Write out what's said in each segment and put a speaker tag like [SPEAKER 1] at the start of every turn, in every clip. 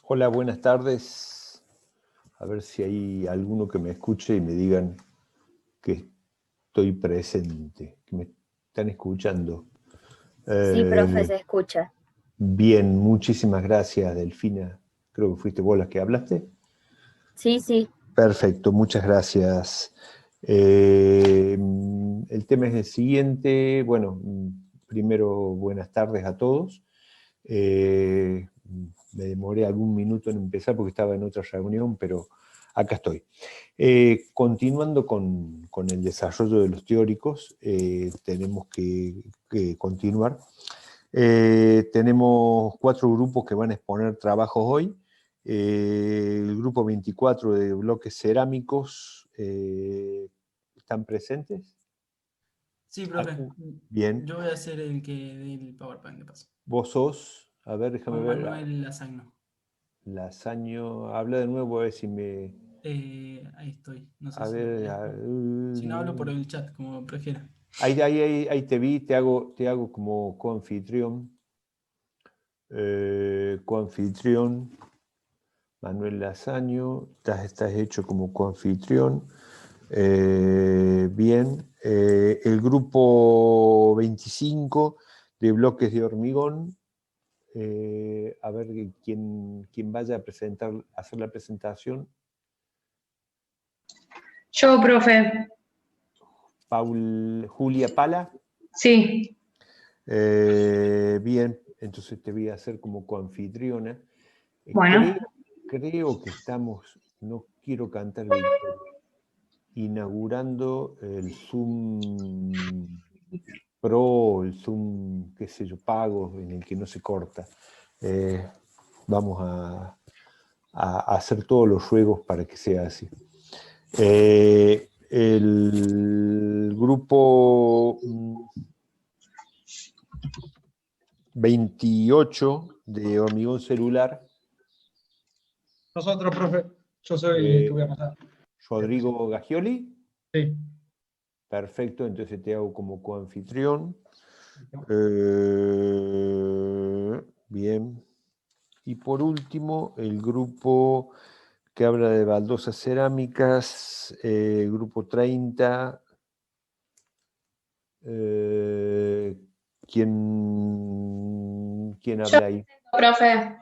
[SPEAKER 1] Hola, buenas tardes. A ver si hay alguno que me escuche y me digan que estoy presente, que me están escuchando.
[SPEAKER 2] Sí, profe, se escucha.
[SPEAKER 1] Bien, muchísimas gracias, Delfina. Creo que fuiste vos la que hablaste.
[SPEAKER 2] Sí, sí.
[SPEAKER 1] Perfecto, muchas gracias. El tema es el siguiente. Bueno, primero, buenas tardes a todos. Me demoré algún minuto en empezar porque estaba en otra reunión, pero acá estoy. Continuando con el desarrollo de los teóricos, tenemos que continuar. Tenemos 4 grupos que van a exponer trabajos hoy. El grupo 24 de bloques cerámicos, ¿están presentes?
[SPEAKER 3] Sí, profe.
[SPEAKER 1] Bien.
[SPEAKER 3] Yo voy a hacer el que del PowerPoint de paso.
[SPEAKER 1] Vos sos, a ver, déjame
[SPEAKER 3] Juan
[SPEAKER 1] ver.
[SPEAKER 3] Manuel Lasagno.
[SPEAKER 1] Lasaño, habla de nuevo a ver si me...
[SPEAKER 3] Ahí estoy. No sé
[SPEAKER 1] A
[SPEAKER 3] si
[SPEAKER 1] ver,
[SPEAKER 3] si no hablo por el chat, como prefiera.
[SPEAKER 1] ahí te vi, te hago como coanfitrión. Coanfitrión, Manuel Lasaño, estás hecho como coanfitrión. Bien, el grupo 25 de bloques de hormigón. A ver quién vaya a hacer la presentación.
[SPEAKER 4] Yo, profe.
[SPEAKER 1] Julia Pala.
[SPEAKER 4] Sí.
[SPEAKER 1] Bien, entonces te voy a hacer como coanfitriona.
[SPEAKER 4] Bueno.
[SPEAKER 1] Creo que estamos, no quiero cantar victoria, inaugurando el Zoom Pro, el Zoom, qué sé yo, pago, en el que no se corta. Vamos a hacer todos los juegos para que sea así. El grupo 28 de hormigón celular.
[SPEAKER 5] Nosotros, profe. Yo soy el que voy a pasar.
[SPEAKER 1] Rodrigo Gagioli.
[SPEAKER 5] Sí.
[SPEAKER 1] Perfecto, entonces te hago como coanfitrión. Bien. Y por último, el grupo que habla de baldosas cerámicas, grupo 30. ¿Quién habla ahí?
[SPEAKER 4] Profe.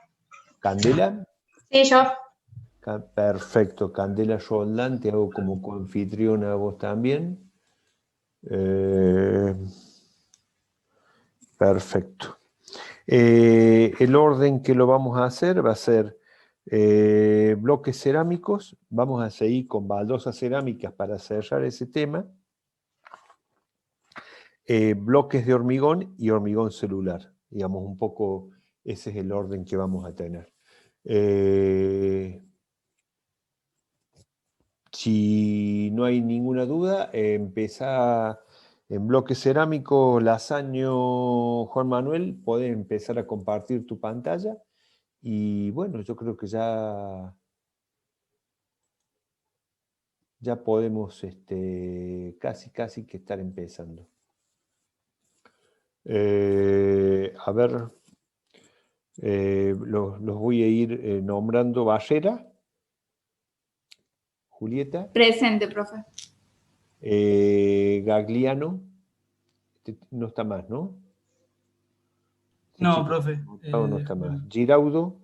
[SPEAKER 1] ¿Candela?
[SPEAKER 4] Sí, yo.
[SPEAKER 1] Perfecto, Candela Roldán, te hago como coanfitriona a vos también. Perfecto. El orden que lo vamos a hacer va a ser bloques cerámicos. Vamos a seguir con baldosas cerámicas para cerrar ese tema. Bloques de hormigón y hormigón celular. Digamos, un poco ese es el orden que vamos a tener. Si no hay ninguna duda, empezá en bloque cerámico, Lasaño, Juan Manuel, podés empezar a compartir tu pantalla y bueno, yo creo que ya podemos casi que estar empezando. A ver, los voy a ir nombrando. Barrera. Julieta.
[SPEAKER 6] Presente, profe.
[SPEAKER 1] Gagliano. No está más, ¿no?
[SPEAKER 3] No, profe.
[SPEAKER 1] No está más. Giraudo.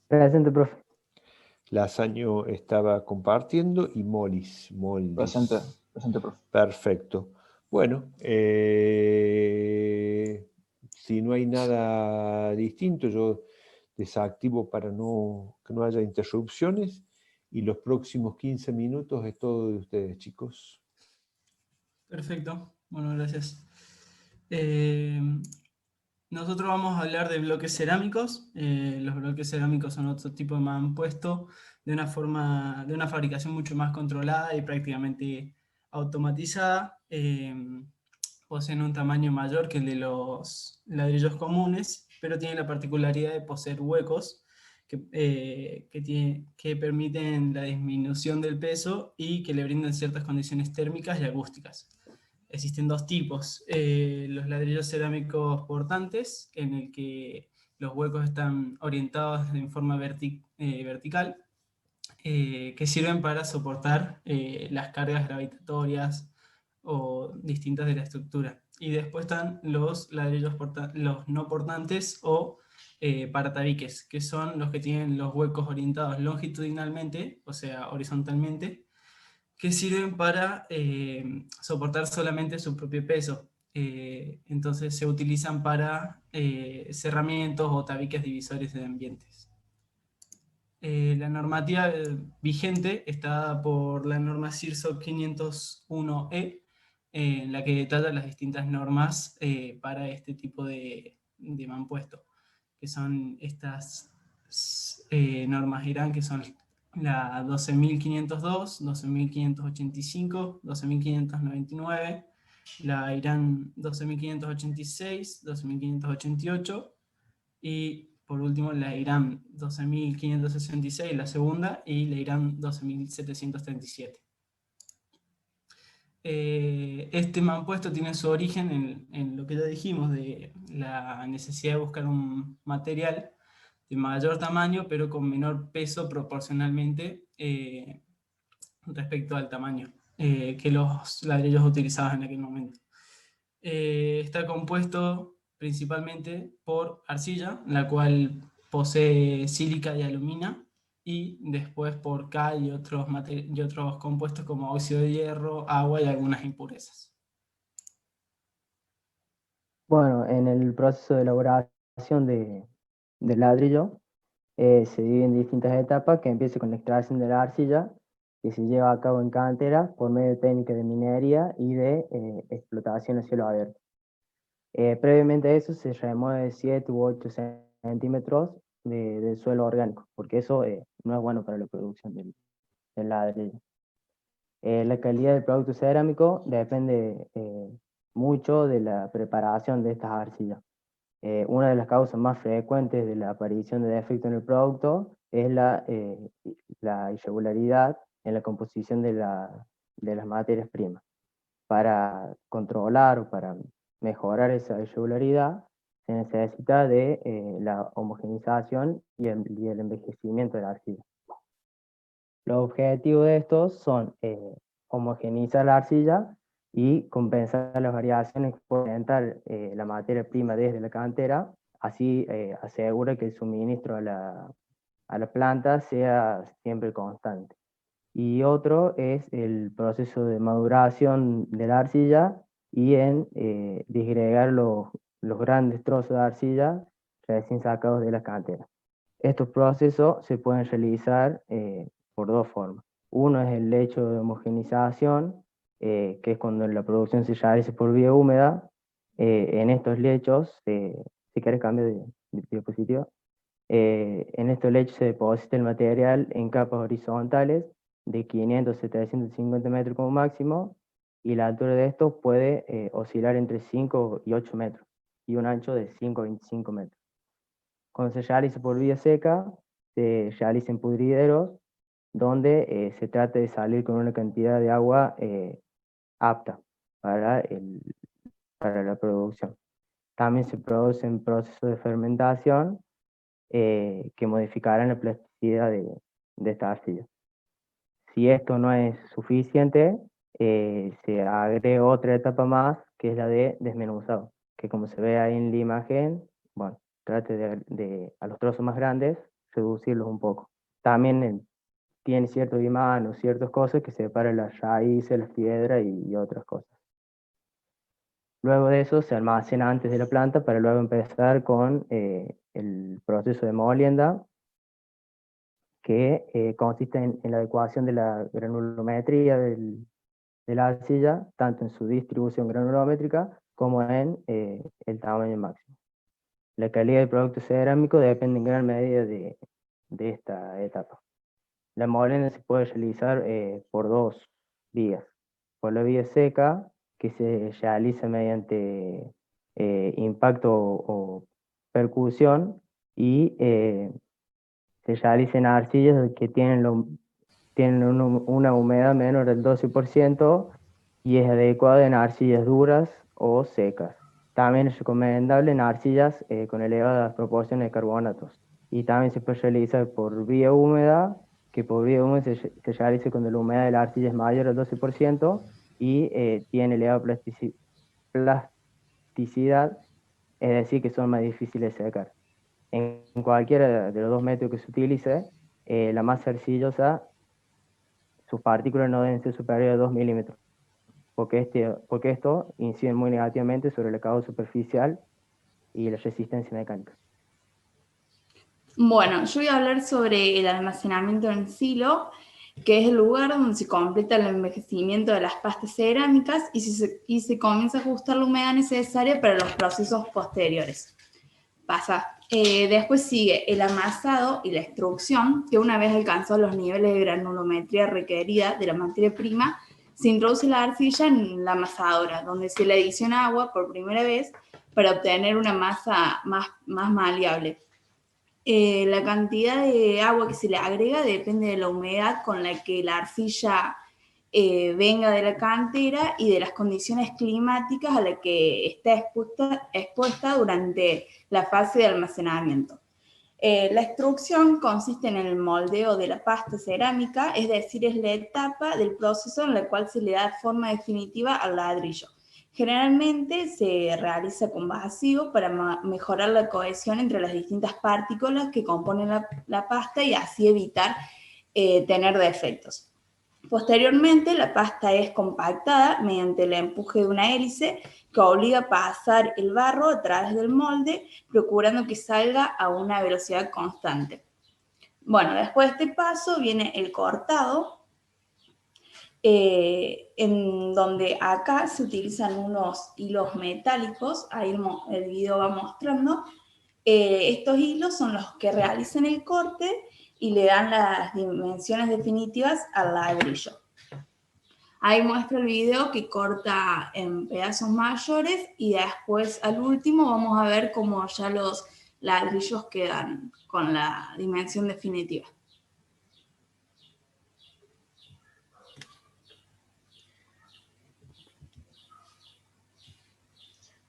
[SPEAKER 7] Presente, profe.
[SPEAKER 1] Lasaño estaba compartiendo y Molis.
[SPEAKER 8] Presente, profe.
[SPEAKER 1] Perfecto. Bueno, si no hay nada distinto, yo desactivo para que no haya interrupciones y los próximos 15 minutos es todo de ustedes, chicos.
[SPEAKER 3] Perfecto. Bueno, gracias. Nosotros vamos a hablar de bloques cerámicos. Los bloques cerámicos son otro tipo de mampuesto de una fabricación mucho más controlada y prácticamente automatizada. Poseen un tamaño mayor que el de los ladrillos comunes, pero tienen la particularidad de poseer huecos que permiten la disminución del peso y que le brindan ciertas condiciones térmicas y acústicas. Existen dos tipos, los ladrillos cerámicos portantes, en el que los huecos están orientados en forma vertical, que sirven para soportar las cargas gravitatorias o distintas de la estructura. Y después están los ladrillos los no portantes o paratabiques, que son los que tienen los huecos orientados longitudinalmente, o sea, horizontalmente, que sirven para soportar solamente su propio peso. Entonces se utilizan para cerramientos o tabiques divisores de ambientes. La normativa vigente está dada por la norma CIRSO 501E, en la que detalla las distintas normas para este tipo de mampuesto, que son estas normas IRAN, que son la 12.502, 12.585, 12.599, la IRAN 12.586, 12.588, y por último la IRAN 12.566, la segunda, y la IRAN 12.737. Este mampuesto tiene su origen en lo que ya dijimos, de la necesidad de buscar un material de mayor tamaño, pero con menor peso proporcionalmente respecto al tamaño que los ladrillos utilizados en aquel momento. Está compuesto principalmente por arcilla, la cual posee sílica y alumina, y después por cal y otros compuestos como óxido de hierro, agua y algunas impurezas.
[SPEAKER 7] Bueno, en el proceso de elaboración del ladrillo se divide en distintas etapas, que empieza con la extracción de la arcilla, que se lleva a cabo en cantera por medio de técnicas de minería y de explotación a cielo abierto. Previamente a eso se remueve 7 u 8 centímetros del suelo orgánico, porque eso no es bueno para la producción del ladrillo. La calidad del producto cerámico depende mucho de la preparación de estas arcillas. Una de las causas más frecuentes de la aparición de defectos en el producto es la irregularidad en la composición de las materias primas. Para controlar o para mejorar esa irregularidad se necesita de la homogeneización y el envejecimiento de la arcilla. Los objetivos de estos son homogeneizar la arcilla y compensar las variaciones que puede presentar la materia prima desde la cantera, así asegura que el suministro a la planta sea siempre constante. Y otro es el proceso de maduración de la arcilla y en disgregar los grandes trozos de arcilla recién sacados de la cantera. Estos procesos se pueden realizar por dos formas. Uno es el hecho de homogeneización, que es cuando la producción se realiza por vía húmeda. En estos lechos, si quieres cambio de diapositiva, en estos lechos se deposita el material en capas horizontales de 500 a 750 metros como máximo, y la altura de estos puede oscilar entre 5 y 8 metros, y un ancho de 5 a 25 metros. Cuando se realiza por vía seca, se realiza en pudrideros, donde se trata de salir con una cantidad de agua apta para la producción. También se producen procesos de fermentación que modificarán la plasticidad de esta arcilla. Si esto no es suficiente, se agrega otra etapa más, que es la de desmenuzado, que como se ve ahí en la imagen, bueno, trate de a los trozos más grandes reducirlos un poco. También tiene ciertos imanes, ciertas cosas que separan las raíces, las piedras y otras cosas. Luego de eso se almacena antes de la planta para luego empezar con el proceso de molienda, que consiste en la adecuación de la granulometría de la arcilla, tanto en su distribución granulométrica como en el tamaño máximo. La calidad del producto cerámico depende en gran medida de esta etapa. La molienda se puede realizar por dos vías. Por la vía seca, que se realiza mediante impacto o percusión, y se realiza en arcillas que tienen una humedad menor del 12% y es adecuada en arcillas duras o secas. también es recomendable en arcillas con elevadas proporciones de carbonatos. Y también se puede realizar por vía húmeda, que por vía húmeda se realiza cuando la humedad de la arcilla es mayor al 12% y tiene elevada plasticidad, es decir, que son más difíciles de secar. En cualquiera de los dos métodos que se utilice, la masa arcillosa, sus partículas no deben ser superiores a 2 milímetros, porque esto incide muy negativamente sobre el acabado superficial y la resistencia mecánica.
[SPEAKER 6] Bueno, yo voy a hablar sobre el almacenamiento en silo, que es el lugar donde se completa el envejecimiento de las pastas cerámicas y se comienza a ajustar la humedad necesaria para los procesos posteriores. Después sigue el amasado y la extrusión, que una vez alcanzados los niveles de granulometría requerida de la materia prima, se introduce la arcilla en la amasadora, donde se le adiciona agua por primera vez para obtener una masa más maleable. La cantidad de agua que se le agrega depende de la humedad con la que la arcilla venga de la cantera y de las condiciones climáticas a las que está expuesta durante la fase de almacenamiento. La extrusión consiste en el moldeo de la pasta cerámica, es decir, es la etapa del proceso en la cual se le da forma definitiva al ladrillo. Generalmente se realiza con vacío para mejorar la cohesión entre las distintas partículas que componen la pasta y así evitar tener defectos. Posteriormente, la pasta es compactada mediante el empuje de una hélice que obliga a pasar el barro a través del molde, procurando que salga a una velocidad constante. Bueno, después de este paso viene el cortado, en donde acá se utilizan unos hilos metálicos, ahí el video va mostrando. Estos hilos son los que realizan el corte y le dan las dimensiones definitivas al ladrillo. Ahí muestra el video que corta en pedazos mayores y después al último vamos a ver cómo ya los ladrillos quedan con la dimensión definitiva.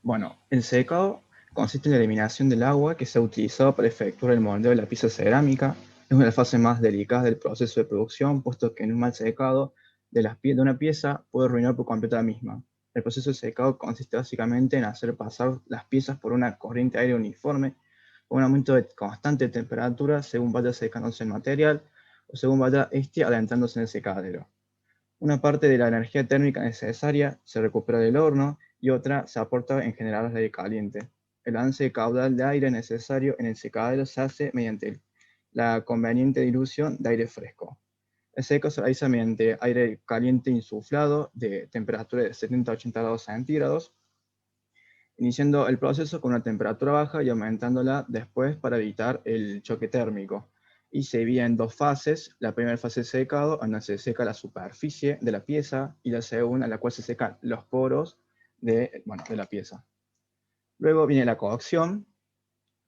[SPEAKER 8] Bueno, el secado consiste en la eliminación del agua que se ha utilizado para efectuar el moldeo de la pieza cerámica. Es una de las fases más delicadas del proceso de producción, puesto que en un mal secado de una pieza puede arruinar por completo la misma. El proceso de secado consiste básicamente en hacer pasar las piezas por una corriente aérea uniforme, con un aumento constante de temperatura según vaya secándose el material o según vaya adentrándose en el secadero. Una parte de la energía térmica necesaria se recupera del horno y otra se aporta en generadores de aire caliente. El avance de caudal de aire necesario en el secadero se hace mediante la conveniente dilución de aire fresco. El secado se realiza mediante aire caliente insuflado de temperatura de 70 a 80 grados centígrados, iniciando el proceso con una temperatura baja y aumentándola después para evitar el choque térmico. Y se divide en dos fases. La primera fase de secado, donde se seca la superficie de la pieza, y la segunda, en la cual se secan los poros de la pieza. Luego viene la cocción,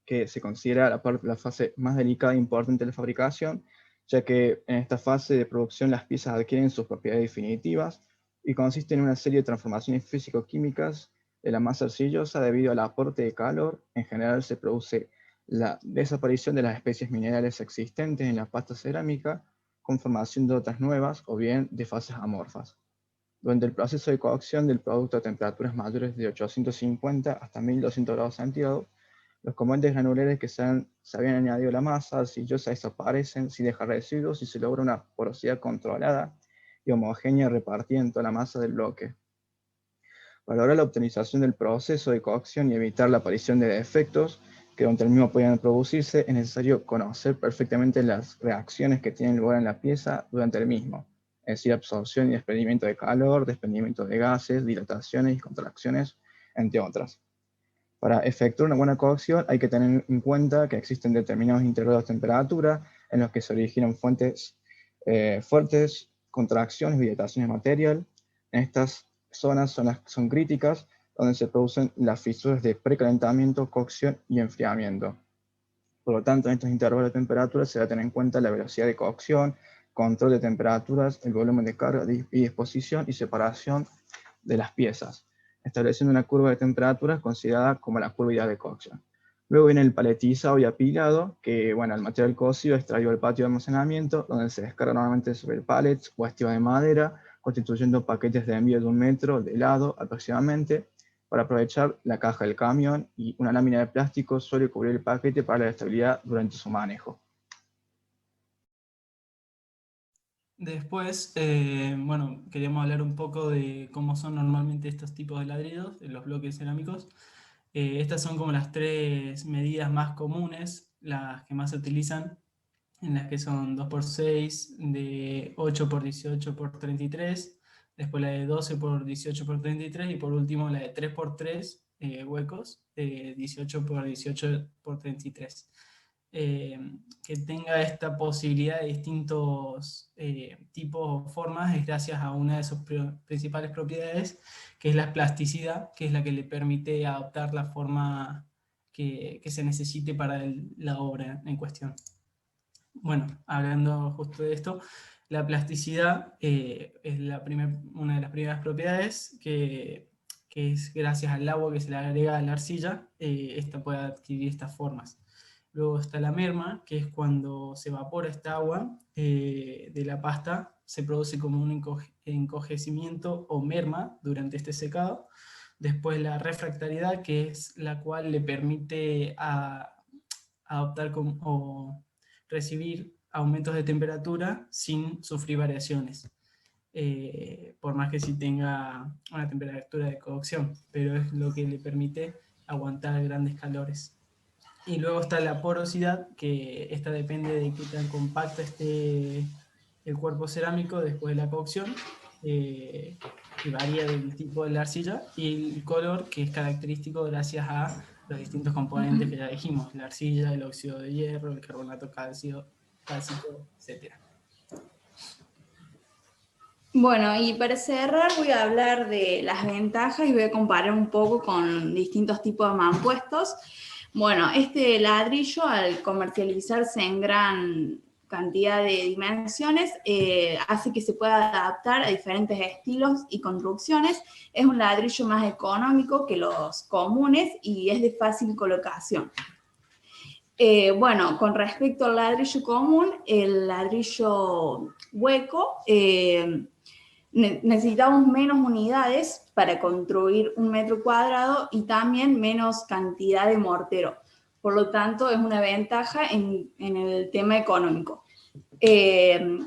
[SPEAKER 8] que se considera la fase más delicada e importante de la fabricación, ya que en esta fase de producción las piezas adquieren sus propiedades definitivas y consiste en una serie de transformaciones físico-químicas de la masa arcillosa debido al aporte de calor. En general se produce la desaparición de las especies minerales existentes en la pasta cerámica con formación de otras nuevas o bien de fases amorfas. Durante el proceso de cocción del producto a temperaturas mayores de 850 hasta 1200 grados centígrados, los componentes granulares que se habían añadido a la masa arcillosa desaparecen sin dejar residuos y se logra una porosidad controlada y homogénea repartida en toda la masa del bloque. Para lograr la optimización del proceso de cocción y evitar la aparición de defectos que durante el mismo podían producirse, es necesario conocer perfectamente las reacciones que tienen lugar en la pieza durante el mismo, es decir, absorción y desprendimiento de calor, desprendimiento de gases, dilataciones y contracciones, entre otras. Para efectuar una buena cocción hay que tener en cuenta que existen determinados intervalos de temperatura en los que se originan fuertes contracciones y dilataciones de material. En estas zonas son críticas, donde se producen las fisuras de precalentamiento, cocción y enfriamiento. Por lo tanto, en estos intervalos de temperatura se debe tener en cuenta la velocidad de cocción, control de temperaturas, el volumen de carga y disposición y separación de las piezas. estableciendo una curva de temperaturas considerada como la curva ideal de cocción. Luego viene el paletizado y apilado, que bueno, el material cocido es traído al patio de almacenamiento, donde se descarga normalmente sobre pallets o estiba de madera, constituyendo paquetes de envío de 1 metro de lado aproximadamente, para aprovechar la caja del camión, y una lámina de plástico suele cubrir el paquete para la estabilidad durante su manejo.
[SPEAKER 3] Después, bueno, queríamos hablar un poco de cómo son normalmente estos tipos de ladrillos, de los bloques cerámicos. Estas son como las 3 medidas más comunes, las que más se utilizan, en las que son 2×6, de 8×18×33, después la de 12×18×33 y por último la de 3×3 huecos, 18×18×33. Que tenga esta posibilidad de distintos tipos o formas es gracias a una de sus principales propiedades, que es la plasticidad, que es la que le permite adaptar la forma que se necesite para la obra en cuestión. Bueno, hablando justo de esto, la plasticidad es una de las primeras propiedades que es gracias al agua que se le agrega a la arcilla, esta puede adquirir estas formas. Luego está la merma, que es cuando se evapora esta agua de la pasta, se produce como un encogecimiento o merma durante este secado. Después la refractariedad, que es la cual le permite adoptar o recibir aumentos de temperatura sin sufrir variaciones, por más que sí tenga una temperatura de cocción, pero es lo que le permite aguantar grandes calores. Y luego está la porosidad, que esta depende de qué tan compacto esté el cuerpo cerámico después de la cocción, que varía del tipo de la arcilla, y el color, que es característico gracias a los distintos componentes que ya dijimos, la arcilla, el óxido de hierro, el carbonato cálcico, etc.
[SPEAKER 6] Bueno, y para cerrar voy a hablar de las ventajas y voy a comparar un poco con distintos tipos de mampuestos. Bueno, este ladrillo, al comercializarse en gran cantidad de dimensiones, hace que se pueda adaptar a diferentes estilos y construcciones. Es un ladrillo más económico que los comunes y es de fácil colocación. Bueno, con respecto al ladrillo común, el ladrillo hueco, necesitamos menos unidades para construir 1 metro cuadrado y también menos cantidad de mortero. Por lo tanto, es una ventaja en el tema económico.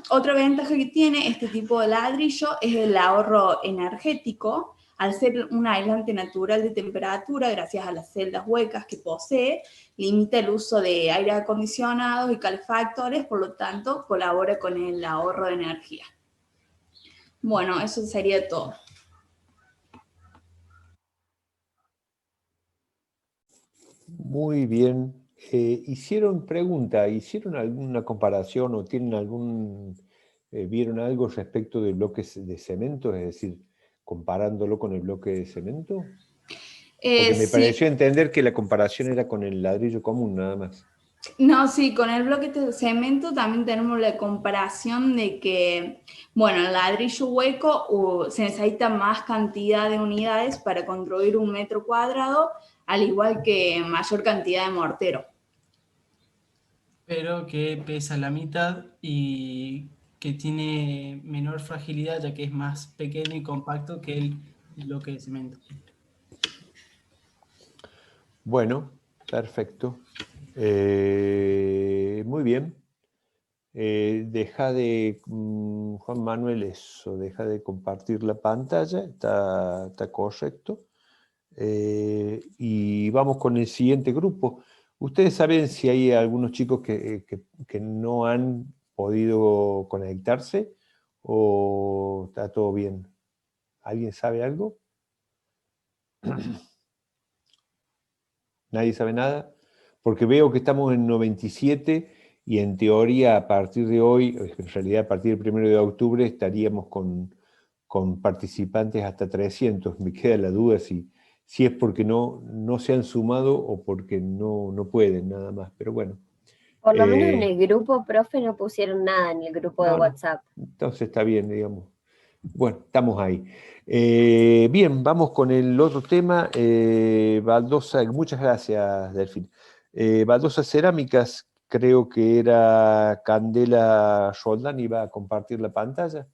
[SPEAKER 6] Otra ventaja que tiene este tipo de ladrillo es el ahorro energético. Al ser un aislante natural de temperatura, gracias a las celdas huecas que posee, limita el uso de aire acondicionado y calefactores, por lo tanto, colabora con el ahorro de energía. Bueno, eso sería todo.
[SPEAKER 1] Muy bien. ¿Hicieron alguna comparación o tienen vieron algo respecto de bloques de cemento? Es decir, comparándolo con el bloque de cemento. Porque me pareció entender que la comparación era con el ladrillo común, nada más.
[SPEAKER 6] No, sí, con el bloque de cemento también tenemos la comparación de que, bueno, el ladrillo hueco se necesita más cantidad de unidades para construir 1 metro cuadrado, al igual que mayor cantidad de mortero.
[SPEAKER 3] Pero que pesa la mitad y que tiene menor fragilidad, ya que es más pequeño y compacto que el bloque de cemento.
[SPEAKER 1] Bueno, perfecto. Muy bien. Juan Manuel, deja de compartir la pantalla, está correcto. Y vamos con el siguiente grupo. ¿Ustedes saben si hay algunos chicos que no han podido conectarse o está todo bien? ¿Alguien sabe algo? ¿Nadie sabe nada? Porque veo que estamos en 97 y en teoría a partir de hoy, en realidad a partir del 1 de octubre estaríamos con participantes hasta 300. Me queda la duda si es porque no se han sumado o porque no pueden nada más, pero bueno.
[SPEAKER 2] Por lo menos en el grupo, profe, no pusieron nada en el grupo de WhatsApp.
[SPEAKER 1] Entonces está bien, digamos. Bueno, estamos ahí. Bien, vamos con el otro tema. Baldosa, muchas gracias, Delfín. Baldosa Cerámicas, creo que era Candela Roldán, iba a compartir la pantalla.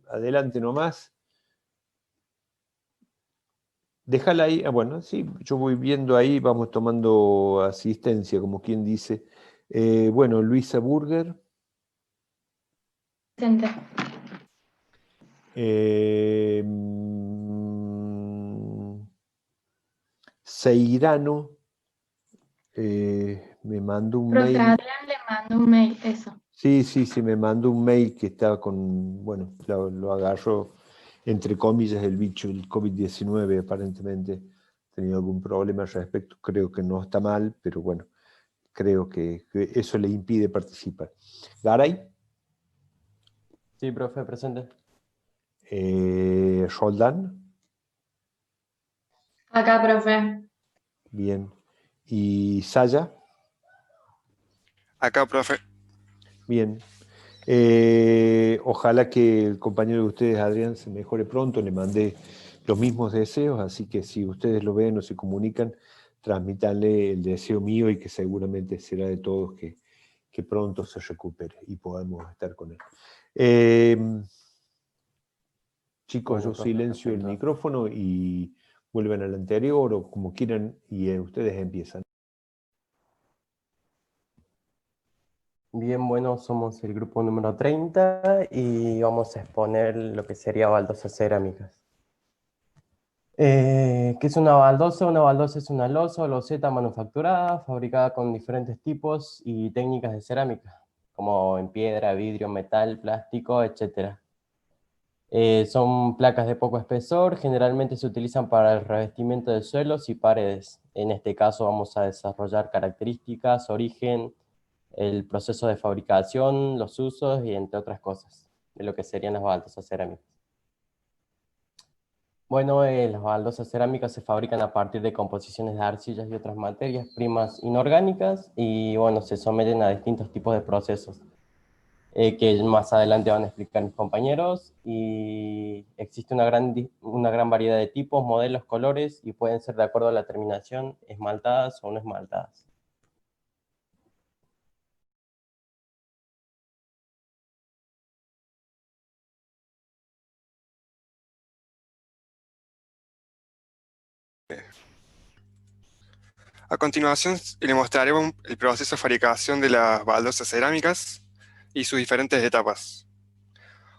[SPEAKER 1] Adelante nomás. Déjala ahí. Ah, bueno, sí, yo voy viendo ahí, vamos tomando asistencia, como quien dice. Bueno, Luisa Burger.
[SPEAKER 4] Presente.
[SPEAKER 1] Seirano me mandó un
[SPEAKER 4] Profe,
[SPEAKER 1] mail.
[SPEAKER 4] Adrián le mandó un mail, eso.
[SPEAKER 1] Sí, me mandó un mail que estaba con, bueno, lo agarró, entre comillas, el bicho, el COVID-19, aparentemente. Ha tenido algún problema al respecto. Creo que no está mal, pero bueno, creo que eso le impide participar. Garay.
[SPEAKER 9] Sí, profe, presente.
[SPEAKER 1] Roldán.
[SPEAKER 4] Acá, profe.
[SPEAKER 1] Bien. ¿Y Saya?
[SPEAKER 10] Acá, profe.
[SPEAKER 1] Bien. Ojalá que el compañero de ustedes, Adrián, se mejore pronto. Le mandé los mismos deseos, así que si ustedes lo ven o se comunican, transmítanle el deseo mío y que seguramente será de todos que pronto se recupere y podamos estar con él. Chicos, yo silencio el micrófono y vuelven al anterior o como quieran y ustedes empiezan.
[SPEAKER 9] Bien, bueno, somos el grupo número 30 y vamos a exponer lo que sería baldosas cerámicas. ¿Qué es una baldosa? Una baldosa es una losa o loseta manufacturada, fabricada con diferentes tipos y técnicas de cerámica, como en piedra, vidrio, metal, plástico, etc. Son placas de poco espesor, generalmente se utilizan para el revestimiento de suelos y paredes. En este caso vamos a desarrollar características, origen, el proceso de fabricación, los usos y entre otras cosas, de lo que serían las baldosas cerámicas. Bueno, las baldosas cerámicas se fabrican a partir de composiciones de arcillas y otras materias primas inorgánicas y bueno, se someten a distintos tipos de procesos que más adelante van a explicar mis compañeros, y existe una gran variedad de tipos, modelos, colores y pueden ser de acuerdo a la terminación, esmaltadas o no esmaltadas.
[SPEAKER 10] A continuación, le mostraremos el proceso de fabricación de las baldosas cerámicas y sus diferentes etapas.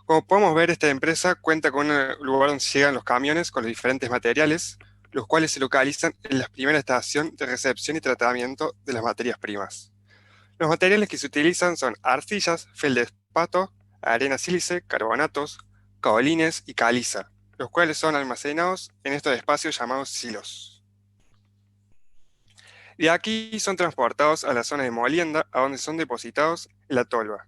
[SPEAKER 10] Como podemos ver, esta empresa cuenta con un lugar donde llegan los camiones con los diferentes materiales, los cuales se localizan en la primera estación de recepción y tratamiento de las materias primas. Los materiales que se utilizan son arcillas, feldespato, arena sílice, carbonatos, caolines y caliza, los cuales son almacenados en estos espacios llamados silos. De aquí son transportados a la zona de molienda, a donde son depositados en la tolva.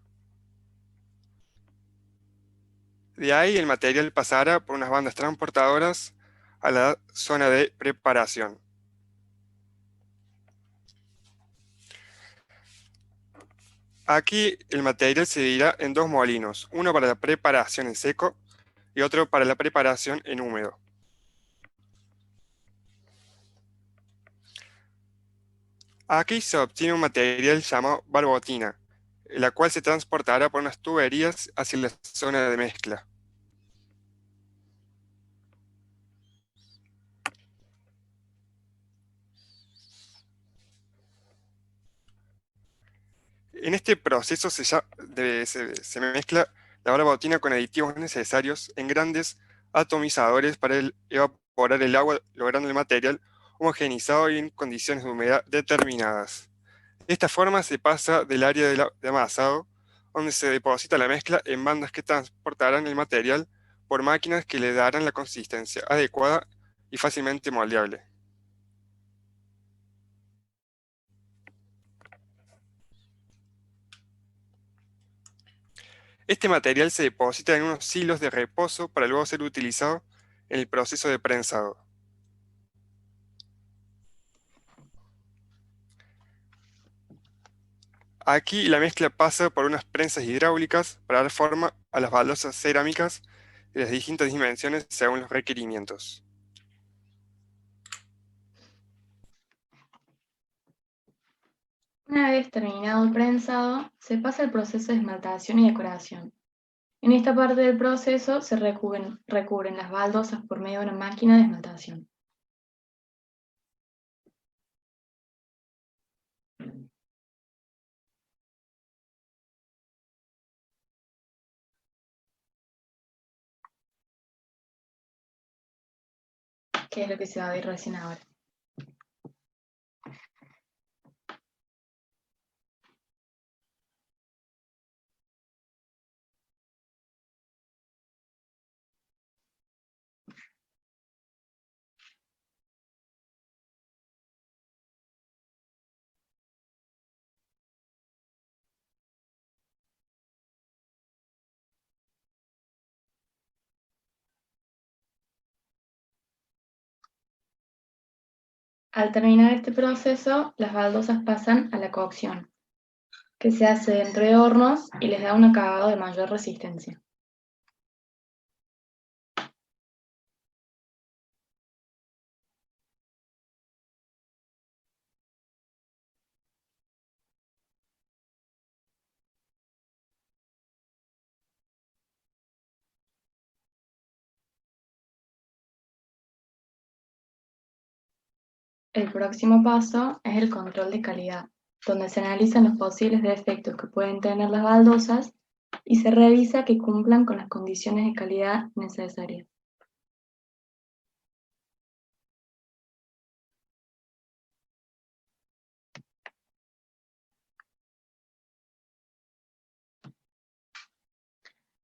[SPEAKER 10] De ahí el material pasará por unas bandas transportadoras a la zona de preparación. Aquí el material se dividirá en dos molinos, uno para la preparación en seco y otro para la preparación en húmedo. Aquí se obtiene un material llamado barbotina, la cual se transportará por unas tuberías hacia la zona de mezcla. En este proceso se mezcla la barbotina con aditivos necesarios en grandes atomizadores para evaporar el agua, logrando el material homogeneizado y en condiciones de humedad determinadas. De esta forma se pasa del área de amasado, donde se deposita la mezcla, en bandas que transportarán el material por máquinas que le darán la consistencia adecuada y fácilmente moldeable. Este material se deposita en unos silos de reposo para luego ser utilizado en el proceso de prensado. Aquí la mezcla pasa por unas prensas hidráulicas para dar forma a las baldosas cerámicas de las distintas dimensiones según los requerimientos.
[SPEAKER 4] Una vez terminado el prensado, se pasa al proceso de esmaltación y decoración. En esta parte del proceso se recubren las baldosas por medio de una máquina de esmaltación. Que es lo que se va a ver recién ahora. Al terminar este proceso, las baldosas pasan a la cocción, que se hace dentro de hornos y les da un acabado de mayor resistencia. El próximo paso es el control de calidad, donde se analizan los posibles defectos que pueden tener las baldosas y se revisa que cumplan con las condiciones de calidad necesarias.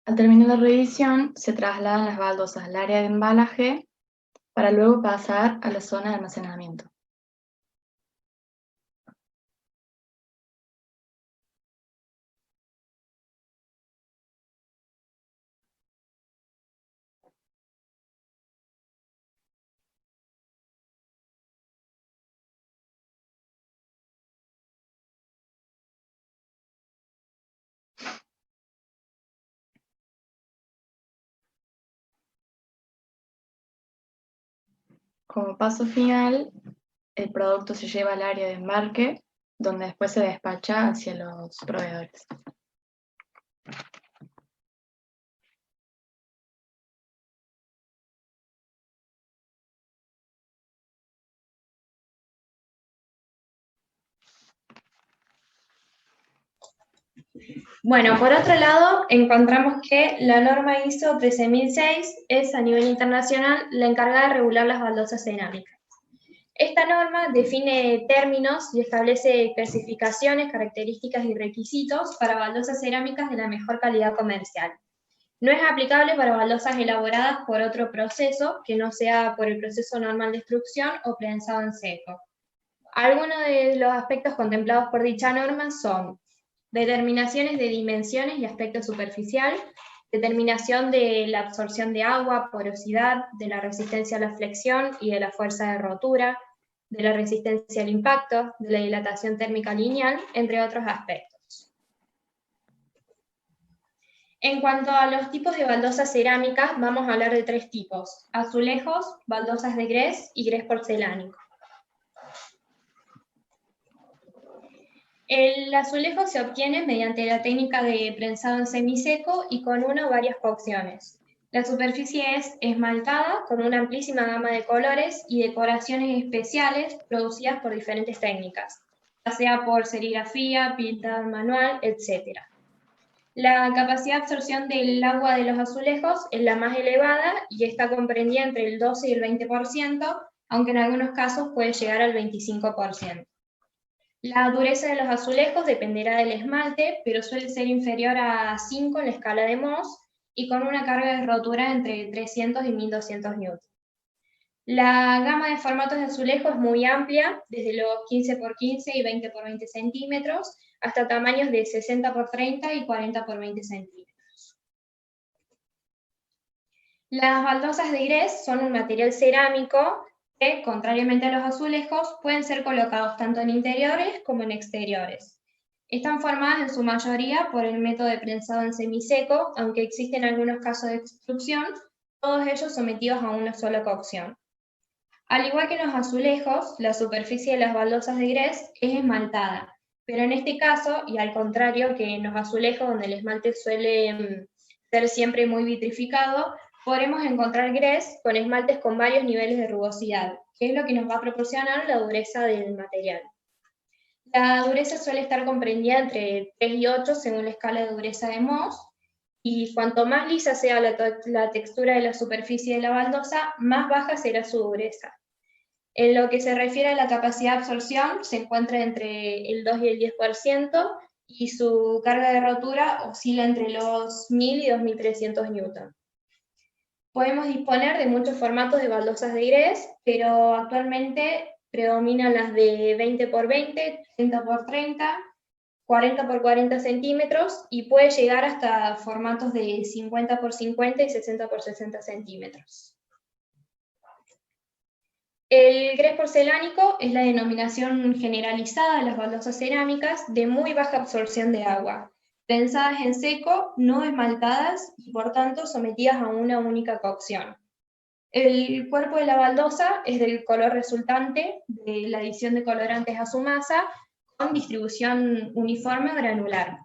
[SPEAKER 4] Al terminar la revisión, se trasladan las baldosas al área de embalaje para luego pasar a la zona de almacenamiento. Como paso final, el producto se lleva al área de embarque, donde después se despacha hacia los proveedores.
[SPEAKER 2] Bueno, por otro lado, encontramos que la norma ISO 13006 es a nivel internacional la encargada de regular las baldosas cerámicas. Esta norma define términos y establece clasificaciones, características y requisitos para baldosas cerámicas de la mejor calidad comercial. No es aplicable para baldosas elaboradas por otro proceso que no sea por el proceso normal de extrusión o prensado en seco. Algunos de los aspectos contemplados por dicha norma son determinaciones de dimensiones y aspecto superficial, determinación de la absorción de agua, porosidad, de la resistencia a la flexión y de la fuerza de rotura, de la resistencia al impacto, de la dilatación térmica lineal, entre otros aspectos. En cuanto a los tipos de baldosas cerámicas, vamos a hablar de tres tipos: azulejos, baldosas de grés y grés porcelánico. El azulejo se obtiene mediante la técnica de prensado en semiseco y con una o varias cocciones. La superficie es esmaltada con una amplísima gama de colores y decoraciones especiales producidas por diferentes técnicas, ya sea por serigrafía, pintado manual, etc. La capacidad de absorción del agua de los azulejos es la más elevada y está comprendida entre el 12 y el 20%, aunque en algunos casos puede llegar al 25%. La dureza de los azulejos dependerá del esmalte, pero suele ser inferior a 5 en la escala de Mohs y con una carga de rotura entre 300 y 1200 N. La gama de formatos de azulejo es muy amplia, desde los 15 x 15 y 20 x 20 centímetros hasta tamaños de 60 x 30 y 40 x 20 centímetros. Las baldosas de grés son un material cerámico que, contrariamente a los azulejos, pueden ser colocados tanto en interiores como en exteriores. Están formadas en su mayoría por el método de prensado en semiseco, aunque existen algunos casos de extrusión, todos ellos sometidos a una sola cocción. Al igual que en los azulejos, la superficie de las baldosas de grés es esmaltada, pero en este caso, y al contrario que en los azulejos donde el esmalte suele ser siempre muy vitrificado, podremos encontrar grés con esmaltes con varios niveles de rugosidad, que es lo que nos va a proporcionar la dureza del material. La dureza suele estar comprendida entre 3 y 8 según la escala de dureza de Mohs, y cuanto más lisa sea la textura de la superficie de la baldosa, más baja será su dureza. En lo que se refiere a la capacidad de absorción, se encuentra entre el 2 y el 10%, y su carga de rotura oscila entre los 1000 y 2300 newton. Podemos disponer de muchos formatos de baldosas de grés, pero actualmente predominan las de 20 por 20, 30 por 30, 40 por 40 centímetros, y puede llegar hasta formatos de 50 por 50 y 60 por 60 centímetros. El grés porcelánico es la denominación generalizada de las baldosas cerámicas de muy baja absorción de agua, prensadas en seco, no esmaltadas y por tanto sometidas a una única cocción. El cuerpo de la baldosa es del color resultante de la adición de colorantes a su masa, con distribución uniforme o granular.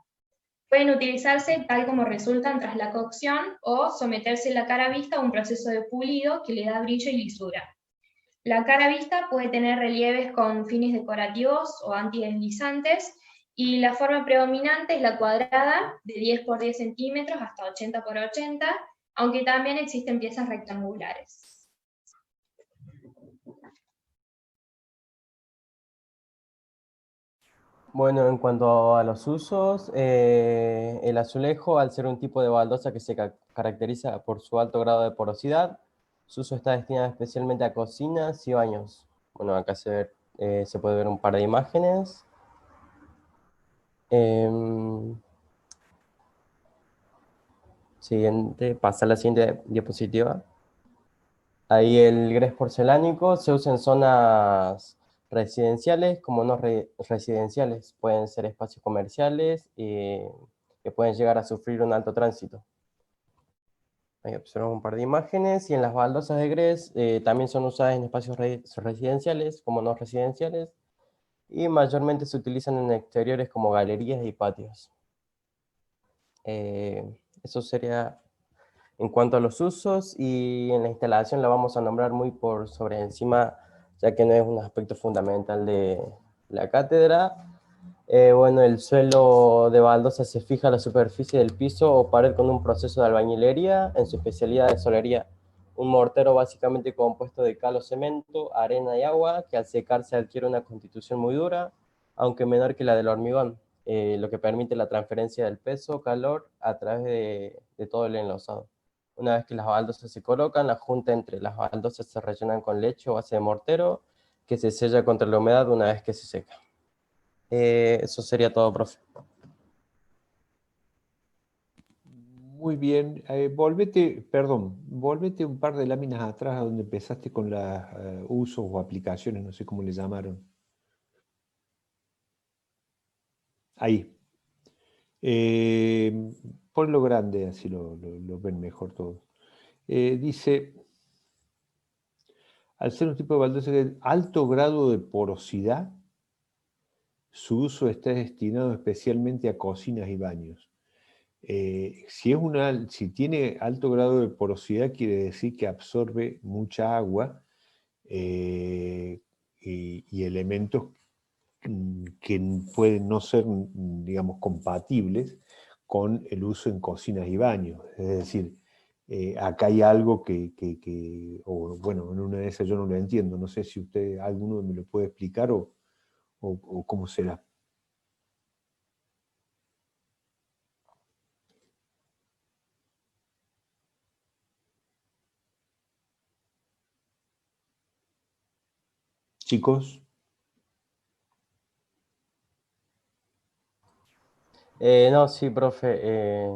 [SPEAKER 2] Pueden utilizarse tal como resultan tras la cocción o someterse la cara vista a un proceso de pulido que le da brillo y lisura. La cara vista puede tener relieves con fines decorativos o antideslizantes, y la forma predominante es la cuadrada, de 10 por 10 centímetros hasta 80 por 80, aunque también existen piezas rectangulares.
[SPEAKER 9] Bueno, en cuanto a los usos, el azulejo, al ser un tipo de baldosa que se caracteriza por su alto grado de porosidad, su uso está destinado especialmente a cocinas y baños. Bueno, acá se puede ver un par de imágenes. Siguiente, pasa a la siguiente diapositiva. Ahí el grés porcelánico se usa en zonas residenciales como no residenciales. Pueden ser espacios comerciales que pueden llegar a sufrir un alto tránsito. Ahí observamos un par de imágenes, y en las baldosas de grés también son usadas en espacios residenciales como no residenciales, y mayormente se utilizan en exteriores como galerías y patios. Eso sería en cuanto a los usos, y en la instalación la vamos a nombrar muy por sobre encima, ya que no es un aspecto fundamental de la cátedra. Bueno, el suelo de baldosa se fija a la superficie del piso o pared con un proceso de albañilería, en su especialidad de solería. Un mortero básicamente compuesto de cal o cemento, arena y agua, que al secarse adquiere una constitución muy dura, aunque menor que la del hormigón, lo que permite la transferencia del peso, calor, a través de todo el enlosado. Una vez que las baldosas se colocan, la junta entre las baldosas se rellenan con leche o base de mortero, que se sella contra la humedad una vez que se seca. Eso sería todo, profe.
[SPEAKER 1] Muy bien. Volvete un par de láminas atrás a donde empezaste con los usos o aplicaciones, no sé cómo le llamaron. Ahí. Ponlo grande, así lo ven mejor todos. Dice, al ser un tipo de baldosa de alto grado de porosidad, su uso está destinado especialmente a cocinas y baños. Si tiene alto grado de porosidad, quiere decir que absorbe mucha agua y elementos que pueden no ser, digamos, compatibles con el uso en cocinas y baños. Es decir, acá hay algo o bueno, en una de esas yo no lo entiendo. No sé si alguno me lo puede explicar o cómo será. Chicos.
[SPEAKER 9] No, sí, profe.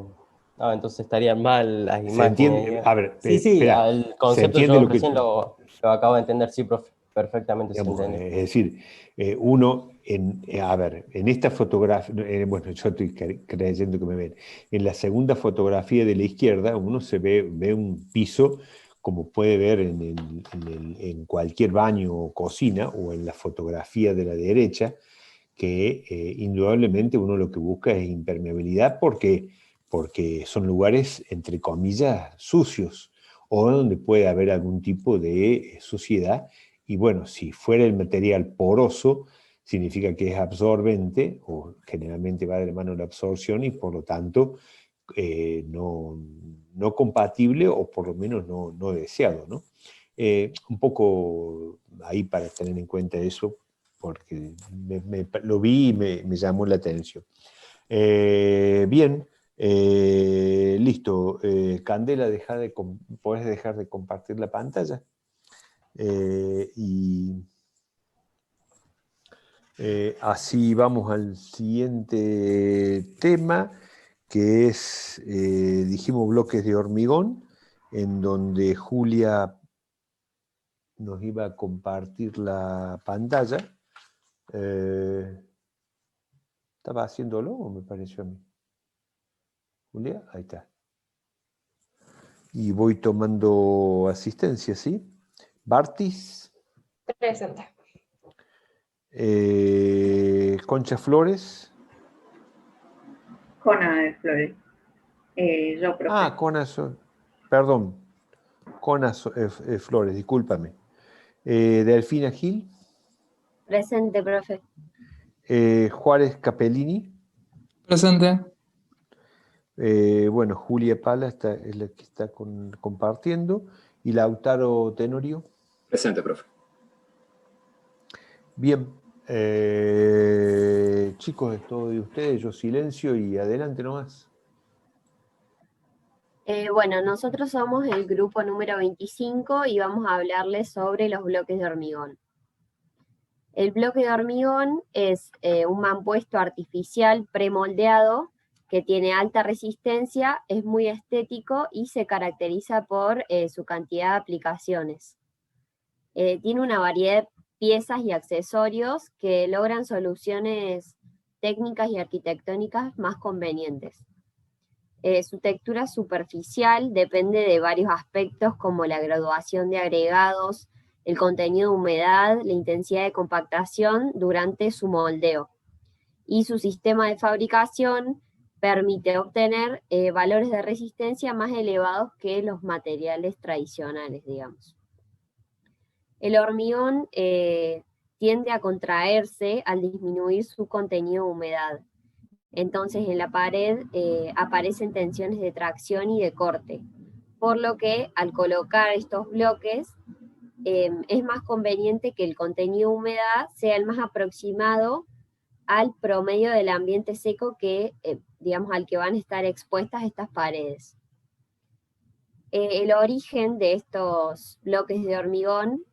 [SPEAKER 9] No, entonces estarían mal las imágenes.
[SPEAKER 1] ¿Se entiende? A ver,
[SPEAKER 9] sí,
[SPEAKER 1] espera,
[SPEAKER 9] el concepto
[SPEAKER 1] ¿se
[SPEAKER 9] yo recién lo acabo de entender, sí, profe. Perfectamente
[SPEAKER 1] digamos,
[SPEAKER 9] se entiende.
[SPEAKER 1] es decir, uno a ver, en esta fotografía, bueno, yo estoy creyendo que me ven. En la segunda fotografía de la izquierda, uno ve un piso, como puede ver en cualquier baño o cocina, o en la fotografía de la derecha, que indudablemente uno lo que busca es impermeabilidad porque son lugares, entre comillas, sucios, o donde puede haber algún tipo de suciedad. Y bueno, si fuera el material poroso, significa que es absorbente, o generalmente va de la mano la absorción, y por lo tanto no compatible, o por lo menos no deseado, ¿no? Un poco ahí para tener en cuenta eso, porque lo vi y me llamó la atención. Bien, listo. Candela, ¿podés dejar de compartir la pantalla? Así vamos al siguiente tema, que es, dijimos, bloques de hormigón, en donde Julia nos iba a compartir la pantalla. ¿Estaba haciéndolo o me pareció a mí? Julia, ahí está. Y voy tomando asistencia, ¿sí? Bartis.
[SPEAKER 2] Presente.
[SPEAKER 1] Concha Flores.
[SPEAKER 11] Cona Flores. Yo, profe.
[SPEAKER 1] Ah, perdón. Cona Flores, discúlpame. Delfina Gil.
[SPEAKER 12] Presente, profe.
[SPEAKER 1] Juárez Capellini.
[SPEAKER 5] Presente.
[SPEAKER 1] Bueno, Julia Pala es la que está compartiendo. Y Lautaro Tenorio.
[SPEAKER 13] Presente, profe.
[SPEAKER 1] Bien. Chicos, es todo de ustedes. Yo silencio y adelante nomás.
[SPEAKER 12] Bueno, nosotros somos el grupo número 25 y vamos a hablarles sobre los bloques de hormigón. El bloque de hormigón es un mampuesto artificial premoldeado que tiene alta resistencia, es muy estético y se caracteriza por su cantidad de aplicaciones. Tiene una variedad de piezas y accesorios que logran soluciones técnicas y arquitectónicas más convenientes. Su textura superficial depende de varios aspectos como la graduación de agregados, el contenido de humedad, la intensidad de compactación durante su moldeo. Y su sistema de fabricación permite obtener valores de resistencia más elevados que los materiales tradicionales, digamos. El hormigón tiende a contraerse al disminuir su contenido de humedad. Entonces en la pared aparecen tensiones de tracción y de corte, por lo que al colocar estos bloques es más conveniente que el contenido de humedad sea el más aproximado al promedio del ambiente seco que, digamos, al que van a estar expuestas estas paredes. El origen de estos bloques de hormigón,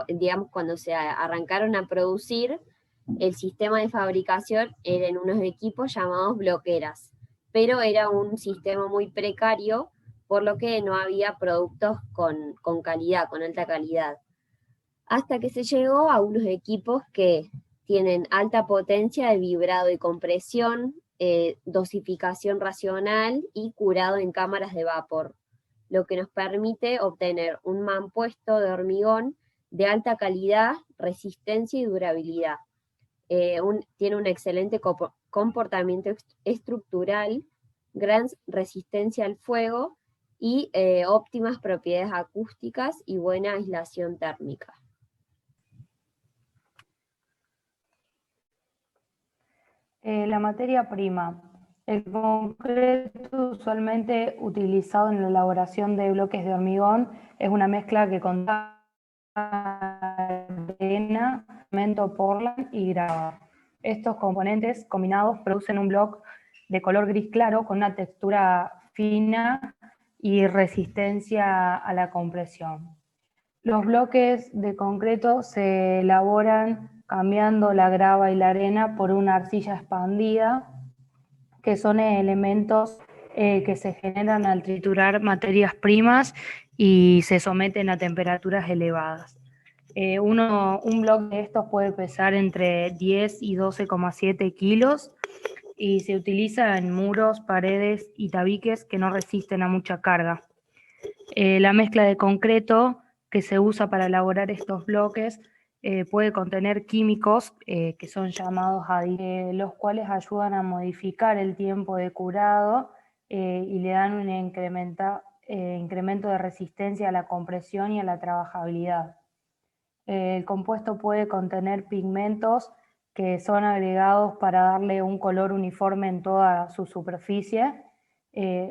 [SPEAKER 12] digamos, cuando se arrancaron a producir, el sistema de fabricación era en unos equipos llamados bloqueras, pero era un sistema muy precario, por lo que no había productos con calidad, con alta calidad. Hasta que se llegó a unos equipos que tienen alta potencia de vibrado y compresión, dosificación racional y curado en cámaras de vapor, lo que nos permite obtener un mampuesto de hormigón de alta calidad, resistencia y durabilidad. Tiene un excelente comportamiento estructural, gran resistencia al fuego y óptimas propiedades acústicas y buena aislación térmica.
[SPEAKER 14] La materia prima. El concreto usualmente utilizado en la elaboración de bloques de hormigón es una mezcla que contiene arena, cemento Portland y grava. Estos componentes combinados producen un bloque de color gris claro con una textura fina y resistencia a la compresión. Los bloques de concreto se elaboran cambiando la grava y la arena por una arcilla expandida, que son elementos que se generan al triturar materias primas y se someten a temperaturas elevadas. Un bloque de estos puede pesar entre 10 y 12,7 kilos y se utiliza en muros, paredes y tabiques que no resisten a mucha carga. La mezcla de concreto que se usa para elaborar estos bloques puede contener químicos que son llamados aditivos, los cuales ayudan a modificar el tiempo de curado y le dan un incremento de resistencia a la compresión y a la trabajabilidad. El compuesto puede contener pigmentos que son agregados para darle un color uniforme en toda su superficie,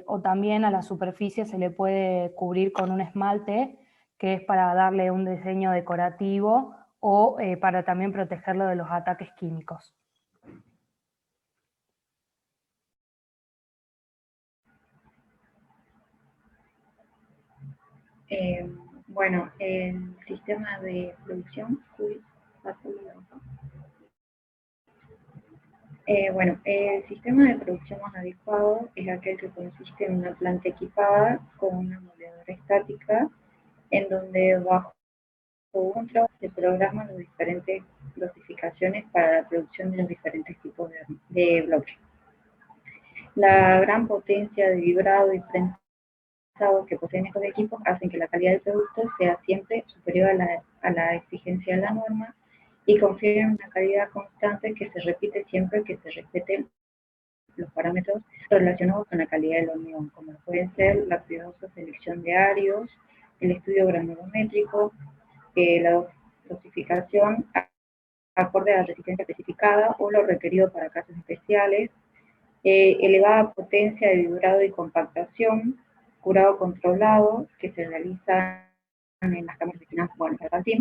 [SPEAKER 14] o también a la superficie se le puede cubrir con un esmalte, que es para darle un diseño decorativo o para también protegerlo de los ataques químicos.
[SPEAKER 11] Bueno, el sistema de producción, el sistema de producción más adecuado es aquel que consiste en una planta equipada con una moledora estática, en donde bajo un control se programan las diferentes dosificaciones para la producción de los diferentes tipos de bloques. La gran potencia de vibrado y prensado que poseen estos equipos hacen que la calidad del producto sea siempre superior a la exigencia de la norma y confieren una calidad constante que se repite siempre que se respeten los parámetros relacionados con la calidad del hormigón, como pueden ser la cuidadosa selección de áreos, el estudio granulométrico, la dosificación acorde a la resistencia especificada o lo requerido para casos especiales, elevada potencia de vibrado y compactación, curado controlado que se realiza en las cámaras de finanzas, bueno, así,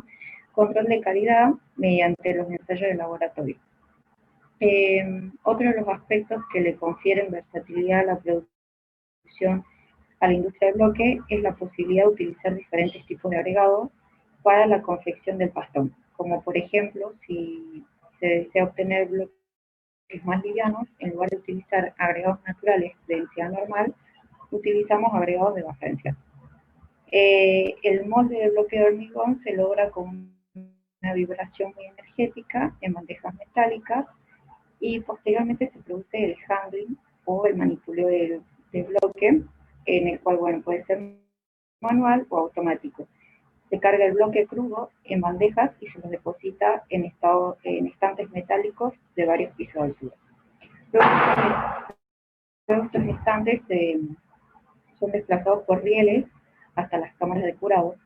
[SPEAKER 11] control de calidad mediante los ensayos de laboratorio. Otro de los aspectos que le confieren versatilidad a la producción a la industria del bloque es la posibilidad de utilizar diferentes tipos de agregados para la confección del pastón, como por ejemplo, si se desea obtener bloques más livianos, en lugar de utilizar agregados naturales de densidad normal, utilizamos agregados de baja densidad. El molde del bloque de hormigón se logra con una vibración muy energética en bandejas metálicas y posteriormente se produce el handling o el manipuleo del bloque, en el cual, bueno, puede ser manual o automático. Se carga el bloque crudo en bandejas y se los deposita en estantes metálicos de varios pisos de altura. Luego estos estantes son desplazados por rieles hasta las cámaras de curado.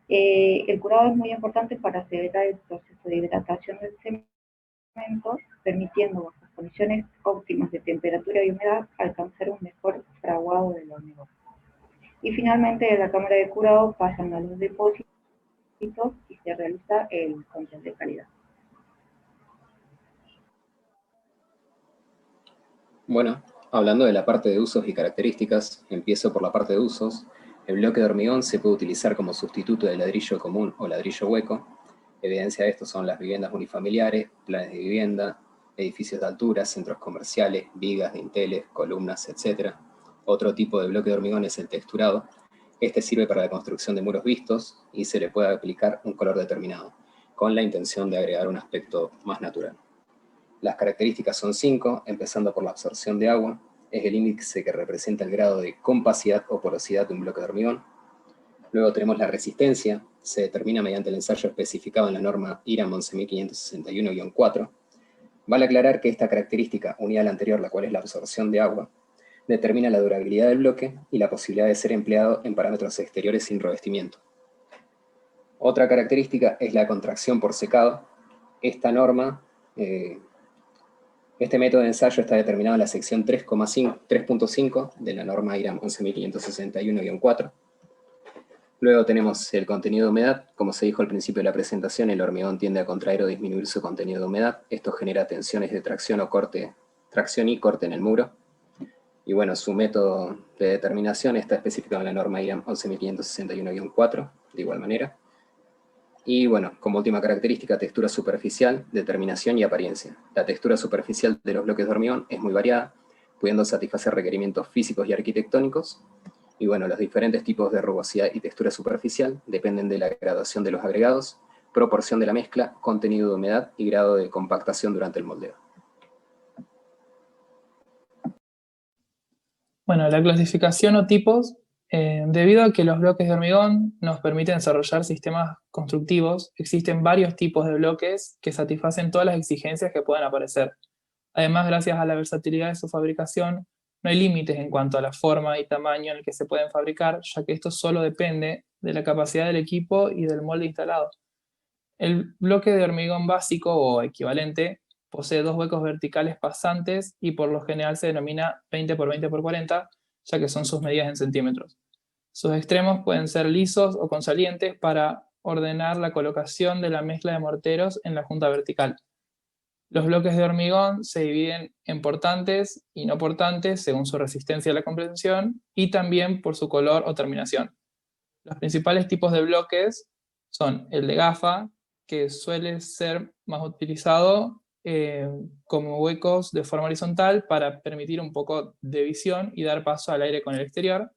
[SPEAKER 11] El curado es muy importante para acelerar el proceso de hidratación del cemento, permitiendo bajo condiciones óptimas de temperatura y humedad alcanzar un mejor fraguado del hormigón. Y finalmente de la cámara de curado pasan a los depósitos y se realiza el control de calidad.
[SPEAKER 13] Bueno, hablando de la parte de usos y características, empiezo por la parte de usos. El bloque de hormigón se puede utilizar como sustituto del ladrillo común o ladrillo hueco. Evidencia de esto son las viviendas unifamiliares, planes de vivienda, edificios de altura, centros comerciales, vigas, dinteles, columnas, etc. Otro tipo de bloque de hormigón es el texturado. Este sirve para la construcción de muros vistos y se le puede aplicar un color determinado, con la intención de agregar un aspecto más natural. Las características son 5, empezando por la absorción de agua. Es el índice que representa el grado de compacidad o porosidad de un bloque de hormigón. Luego tenemos la resistencia, se determina mediante el ensayo especificado en la norma IRAM 11561-4. Vale aclarar que esta característica, unida a la anterior, la cual es la absorción de agua, determina la durabilidad del bloque y la posibilidad de ser empleado en parámetros exteriores sin revestimiento. Otra característica es la contracción por secado. Esta norma, este método de ensayo está determinado en la sección 3.5 de la norma IRAM 11561-4. Luego tenemos el contenido de humedad. Como se dijo al principio de la presentación, el hormigón tiende a contraer o disminuir su contenido de humedad. Esto genera tensiones de tracción o corte, tracción y corte en el muro. Y bueno, su método de determinación está especificado en la norma IRAM 11561-4, de igual manera. Y bueno, como última característica, textura superficial, determinación y apariencia. La textura superficial de los bloques de hormigón es muy variada, pudiendo satisfacer requerimientos físicos y arquitectónicos. Y bueno, los diferentes tipos de rugosidad y textura superficial dependen de la graduación de los agregados, proporción de la mezcla, contenido de humedad y grado de compactación durante el moldeo.
[SPEAKER 15] Bueno, la clasificación o tipos, debido a que los bloques de hormigón nos permiten desarrollar sistemas constructivos, existen varios tipos de bloques que satisfacen todas las exigencias que puedan aparecer. Además, gracias a la versatilidad de su fabricación, no hay límites en cuanto a la forma y tamaño en el que se pueden fabricar, ya que esto solo depende de la capacidad del equipo y del molde instalado. El bloque de hormigón básico o equivalente posee dos huecos verticales pasantes y por lo general se denomina 20 por 20 por 40, ya que son sus medidas en centímetros. Sus extremos pueden ser lisos o con salientes para ordenar la colocación de la mezcla de morteros en la junta vertical. Los bloques de hormigón se dividen en portantes y no portantes según su resistencia a la compresión y también por su color o terminación. Los principales tipos de bloques son el de gafa, que suele ser más utilizado como huecos de forma horizontal para permitir un poco de visión y dar paso al aire con el exterior.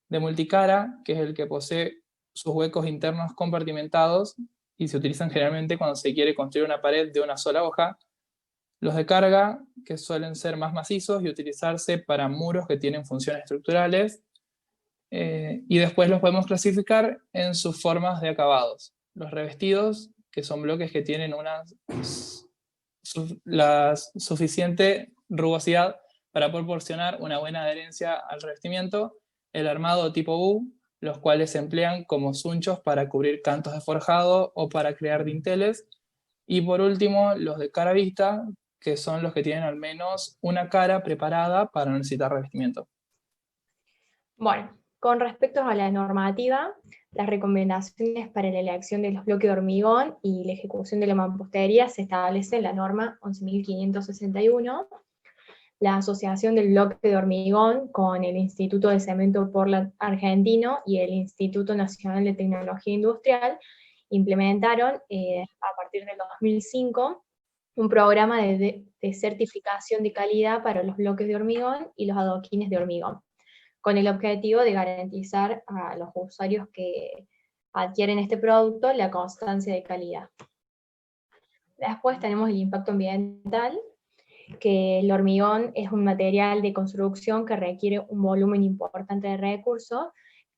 [SPEAKER 15] De multicara, que es el que posee sus huecos internos compartimentados y se utilizan generalmente cuando se quiere construir una pared de una sola hoja. Los de carga, que suelen ser más macizos y utilizarse para muros que tienen funciones estructurales. Y después los podemos clasificar en sus formas de acabados. Los revestidos, que son bloques que tienen la suficiente rugosidad para proporcionar una buena adherencia al revestimiento. El armado tipo U, los cuales se emplean como sunchos para cubrir cantos de forjado o para crear dinteles. Y por último, los de cara vista, que son los que tienen al menos una cara preparada para no necesitar revestimiento.
[SPEAKER 2] Bueno, con respecto a la normativa, las recomendaciones para la elección de los bloques de hormigón y la ejecución de la mampostería se establece en la norma 11.561. La asociación del bloque de hormigón con el Instituto de Cemento Portland argentino y el Instituto Nacional de Tecnología Industrial implementaron a partir del 2005 un programa de certificación de calidad para los bloques de hormigón y los adoquines de hormigón, con el objetivo de garantizar a los usuarios que adquieren este producto la constancia de calidad. Después tenemos el impacto ambiental, que el hormigón es un material de construcción que requiere un volumen importante de recursos,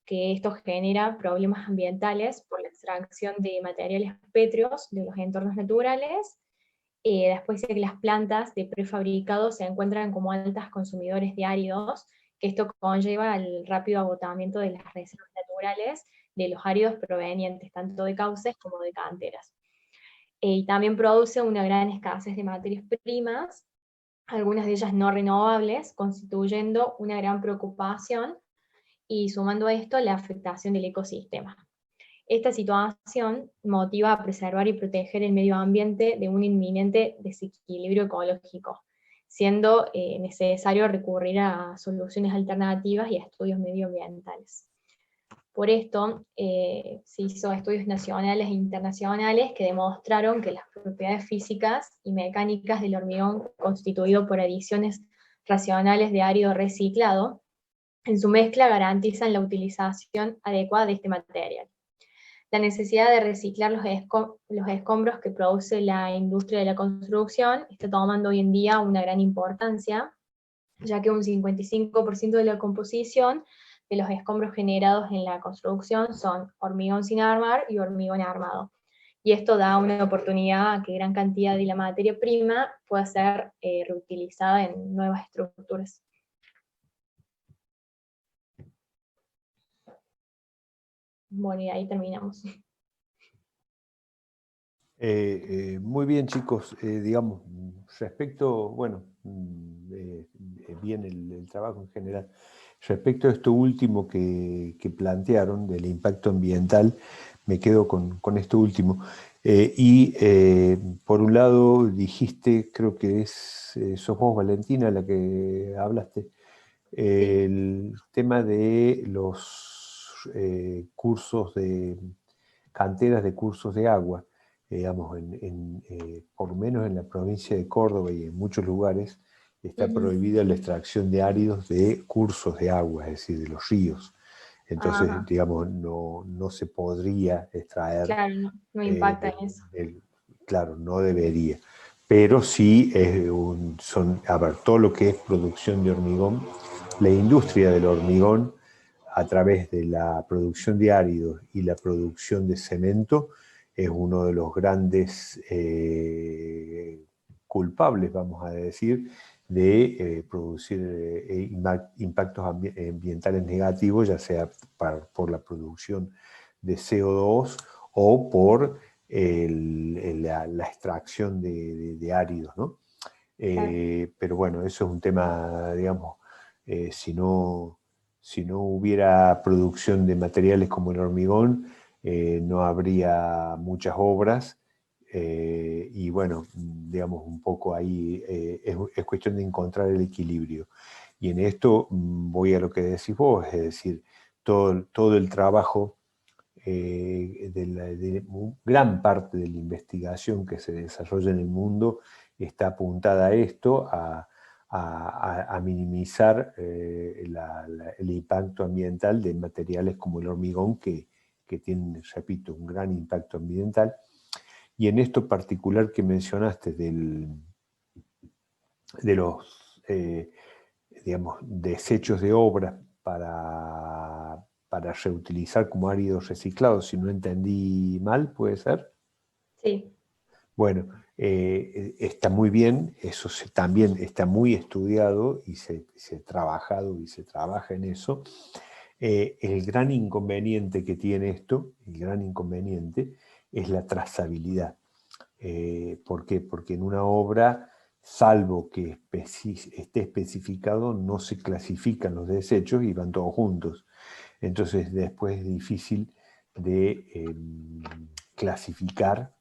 [SPEAKER 2] que esto genera problemas ambientales por la extracción de materiales pétreos de los entornos naturales. Después de que las plantas de prefabricados se encuentran como altas consumidores de áridos, que esto conlleva al rápido agotamiento de las reservas naturales de los áridos provenientes tanto de cauces como de canteras. Y también produce una gran escasez de materias primas, algunas de ellas no renovables, constituyendo una gran preocupación y sumando a esto la afectación del ecosistema. Esta situación motiva a preservar y proteger el medio ambiente de un inminente desequilibrio ecológico, siendo necesario recurrir a soluciones alternativas y a estudios medioambientales. Por esto, se hizo estudios nacionales e internacionales que demostraron que las propiedades físicas y mecánicas del hormigón constituido por adiciones racionales de árido reciclado, en su mezcla garantizan la utilización adecuada de este material. La necesidad de reciclar los escombros que produce la industria de la construcción está tomando hoy en día una gran importancia, ya que un 55% de la composición de los escombros generados en la construcción son hormigón sin armar y hormigón armado. Y esto da una oportunidad a que gran cantidad de la materia prima pueda ser reutilizada en nuevas estructuras. Bueno, y ahí terminamos.
[SPEAKER 1] Muy bien, chicos. Digamos, respecto, bueno, bien el trabajo en general. Respecto a esto último que plantearon, del impacto ambiental, me quedo con esto último. Por un lado dijiste, creo que sos vos, Valentina, la que hablaste, el tema de los cursos de canteras de cursos de agua. Digamos, por lo menos en la provincia de Córdoba y en muchos lugares, está prohibida la extracción de áridos de cursos de agua, es decir, de los ríos. Entonces,
[SPEAKER 2] Ajá.
[SPEAKER 1] digamos, no se podría extraer.
[SPEAKER 2] Claro, no impacta en eso.
[SPEAKER 1] Claro, no debería. Pero sí a ver, todo lo que es producción de hormigón, la industria del hormigón, a través de la producción de áridos y la producción de cemento, es uno de los grandes culpables, vamos a decir, de producir impactos ambientales negativos, ya sea por la producción de CO2 o por la extracción de áridos, ¿no? Pero bueno, eso es un tema, digamos, si no hubiera producción de materiales como el hormigón, no habría muchas obras, y bueno, digamos, un poco ahí es cuestión de encontrar el equilibrio. Y en esto voy a lo que decís vos, es decir, todo el trabajo, gran parte de la investigación que se desarrolla en el mundo está apuntada a esto, a minimizar el impacto ambiental de materiales como el hormigón, que tienen, repito, un gran impacto ambiental. Y en esto particular que mencionaste de los digamos, desechos de obras para reutilizar como áridos reciclados, si no entendí mal, ¿puede ser?
[SPEAKER 2] Sí.
[SPEAKER 1] Bueno, está muy bien, eso también está muy estudiado y se ha trabajado y se trabaja en eso. El gran inconveniente que tiene esto, el gran inconveniente, es la trazabilidad. ¿Por qué? Porque en una obra, salvo que esté especificado, no se clasifican los desechos y van todos juntos. Entonces después es difícil de clasificar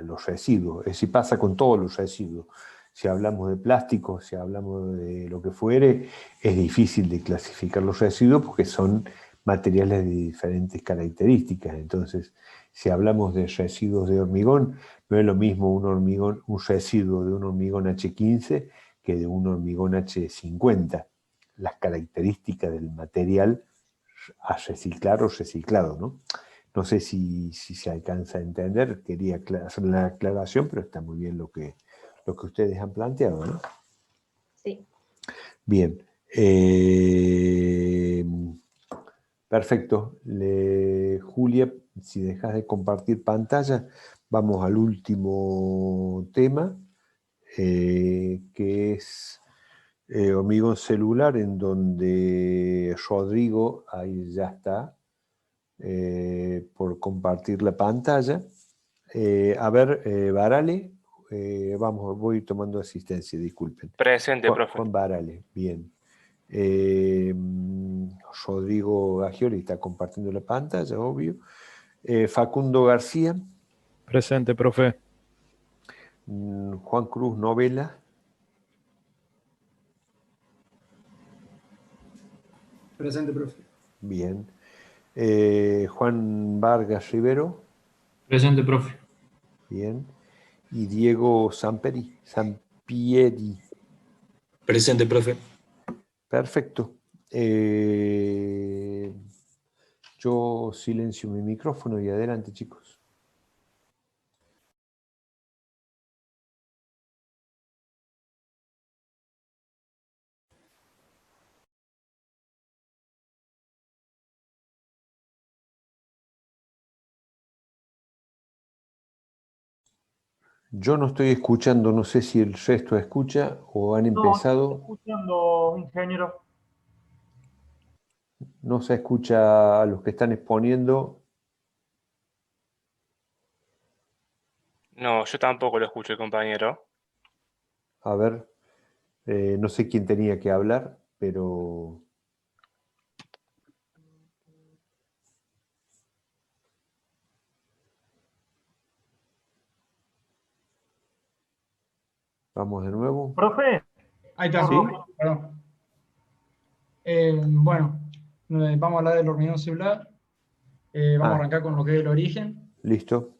[SPEAKER 1] los residuos. Es decir, pasa con todos los residuos. Si hablamos de plástico, si hablamos de lo que fuere, es difícil de clasificar los residuos porque son materiales de diferentes características. Entonces, si hablamos de residuos de hormigón, no es lo mismo un residuo de un hormigón H15 que de un hormigón H50. Las características del material a reciclar o reciclado, ¿no? No sé si se alcanza a entender, quería hacer la aclaración, pero está muy bien lo que ustedes han planteado, ¿no?
[SPEAKER 2] Sí.
[SPEAKER 1] Bien. Perfecto. Julia, si dejas de compartir pantalla, vamos al último tema, que es hormigón celular, en donde Rodrigo, ahí ya está, por compartir la pantalla. A ver, Barale, voy tomando asistencia, disculpen.
[SPEAKER 16] Presente, profe.
[SPEAKER 1] Juan Barale, bien. Rodrigo Gagioli está compartiendo la pantalla, obvio. Facundo García.
[SPEAKER 17] Presente, profe.
[SPEAKER 1] Juan Cruz Novela.
[SPEAKER 5] Presente, profe.
[SPEAKER 1] Bien. Juan Vargas Rivero.
[SPEAKER 18] Presente, profe.
[SPEAKER 1] Bien. Y Diego Sampieri.
[SPEAKER 18] Presente, profe.
[SPEAKER 1] Perfecto. Yo silencio mi micrófono y adelante, chicos. Yo no estoy escuchando, no sé si el resto escucha o han empezado.
[SPEAKER 5] No, estoy escuchando, ingeniero.
[SPEAKER 1] No se escucha a los que están exponiendo.
[SPEAKER 16] No, yo tampoco lo escucho, compañero.
[SPEAKER 1] A ver, no sé quién tenía que hablar, pero... Vamos de nuevo.
[SPEAKER 5] ¿Profe? Ahí está,
[SPEAKER 1] ¿Sí?
[SPEAKER 5] perdón. Bueno, vamos a hablar del hormigón celular. Vamos a arrancar con lo que es el origen.
[SPEAKER 1] Listo.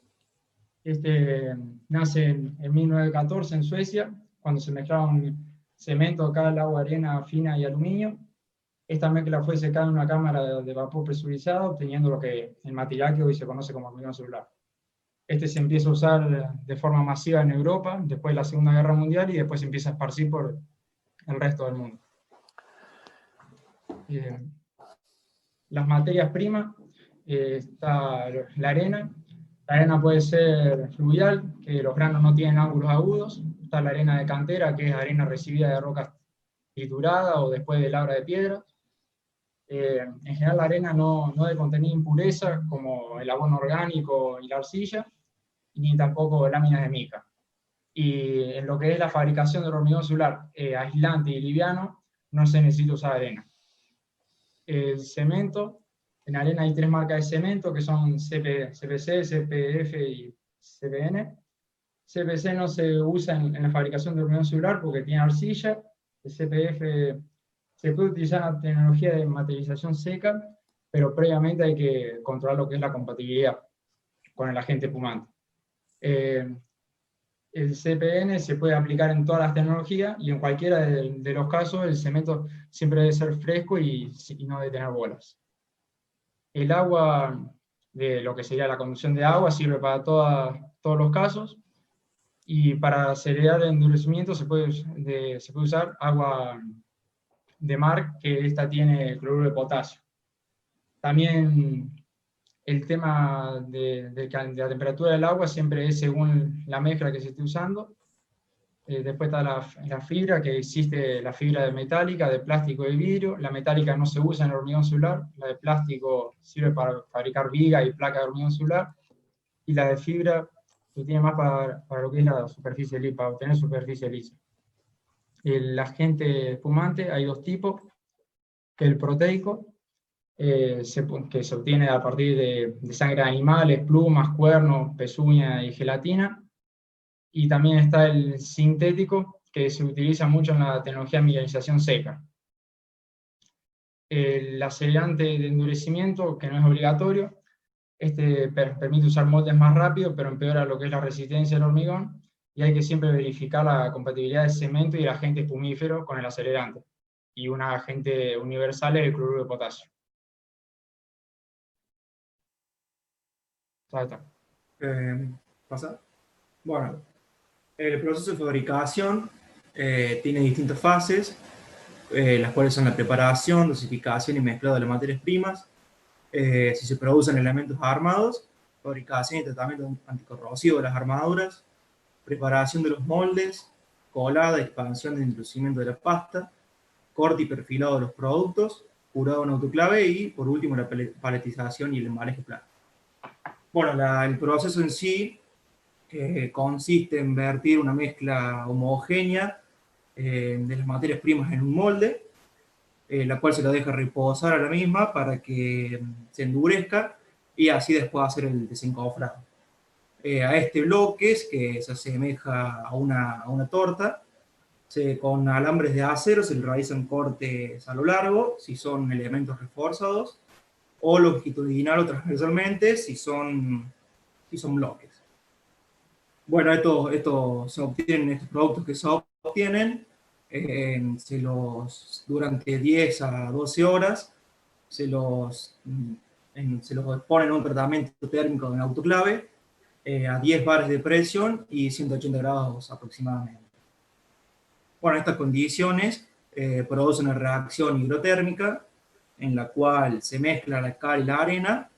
[SPEAKER 5] Este nace en 1914 en Suecia, cuando se mezclaban cemento, cal, agua, arena fina y aluminio. Esta mezcla fue secada en una cámara de vapor presurizado, obteniendo el material que hoy se conoce como hormigón celular. Este se empieza a usar de forma masiva en Europa, después de la Segunda Guerra Mundial, y después se empieza a esparcir por el resto del mundo. Las materias primas, está la arena. La arena puede ser fluvial, que los granos no tienen ángulos agudos. Está la arena de cantera, que es arena recibida de rocas trituradas o después de labra de piedra. En general la arena no debe contener impurezas como el abono orgánico y la arcilla, ni tampoco láminas de mica. Y en lo que es la fabricación del hormigón celular aislante y liviano, no se necesita usar arena. El cemento, en arena hay 3 marcas de cemento, que son CPC, CPF y CPN. CPC no se usa en la fabricación de hormigón celular porque tiene arcilla. El CPF se puede utilizar en la tecnología de materialización seca, pero previamente hay que controlar lo que es la compatibilidad con el agente espumante. El CPN se puede aplicar en todas las tecnologías, y en cualquiera de los casos el cemento siempre debe ser fresco y no debe tener bolas. El agua, de lo que sería la conducción de agua, sirve para todos los casos, y para acelerar el endurecimiento se puede usar agua de mar, que esta tiene cloruro de potasio. También el tema de la temperatura del agua siempre es según la mezcla que se esté usando. Después está la fibra, que existe la fibra metálica, de plástico y vidrio. La metálica no se usa en el hormigón celular, la de plástico sirve para fabricar vigas y placas de hormigón celular, y la de fibra se tiene más para lo que es la superficie lisa, para obtener superficie lisa. El agente espumante hay 2 tipos, que el proteico, que se obtiene a partir de sangre de animales, plumas, cuernos, pezuña y gelatina. Y también está el sintético, que se utiliza mucho en la tecnología de mineralización seca. El acelerante de endurecimiento, que no es obligatorio, permite usar moldes más rápido, pero empeora lo que es la resistencia del hormigón, y hay que siempre verificar la compatibilidad del cemento y el agente espumífero con el acelerante. Y un agente universal es el cloruro de potasio. Ahí está.
[SPEAKER 19] ¿Pasa? Bueno, el proceso de fabricación tiene distintas fases, las cuales son la preparación, dosificación y mezclado de las materias primas. Si se producen elementos armados, fabricación y tratamiento anticorrosivo de las armaduras, preparación de los moldes, colada, expansión de endurecimiento de la pasta, corte y perfilado de los productos, curado en autoclave y, por último, la paletización y el embalaje plástico. Bueno, el proceso en sí consiste en vertir una mezcla homogénea de las materias primas en un molde, la cual se la deja reposar a la misma para que se endurezca y así después hacer el desencofrado. A este bloque, que se asemeja a una torta, con alambres de acero se le realizan cortes a lo largo, si son elementos reforzados, o longitudinal o transversalmente, si son bloques. Bueno, estos productos que se obtienen, durante 10 a 12 horas, se los pone en un tratamiento térmico en autoclave, a 10 bares de presión y 180 grados aproximadamente. Bueno, estas condiciones producen una reacción hidrotérmica, en la cual se mezcla la cal y la arena,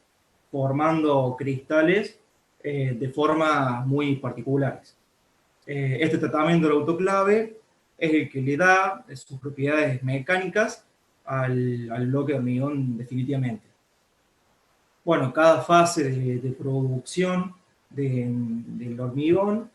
[SPEAKER 19] formando cristales de formas muy particulares. Este tratamiento del autoclave es el que le da sus propiedades mecánicas al bloque de hormigón definitivamente. Bueno, cada fase de producción del hormigón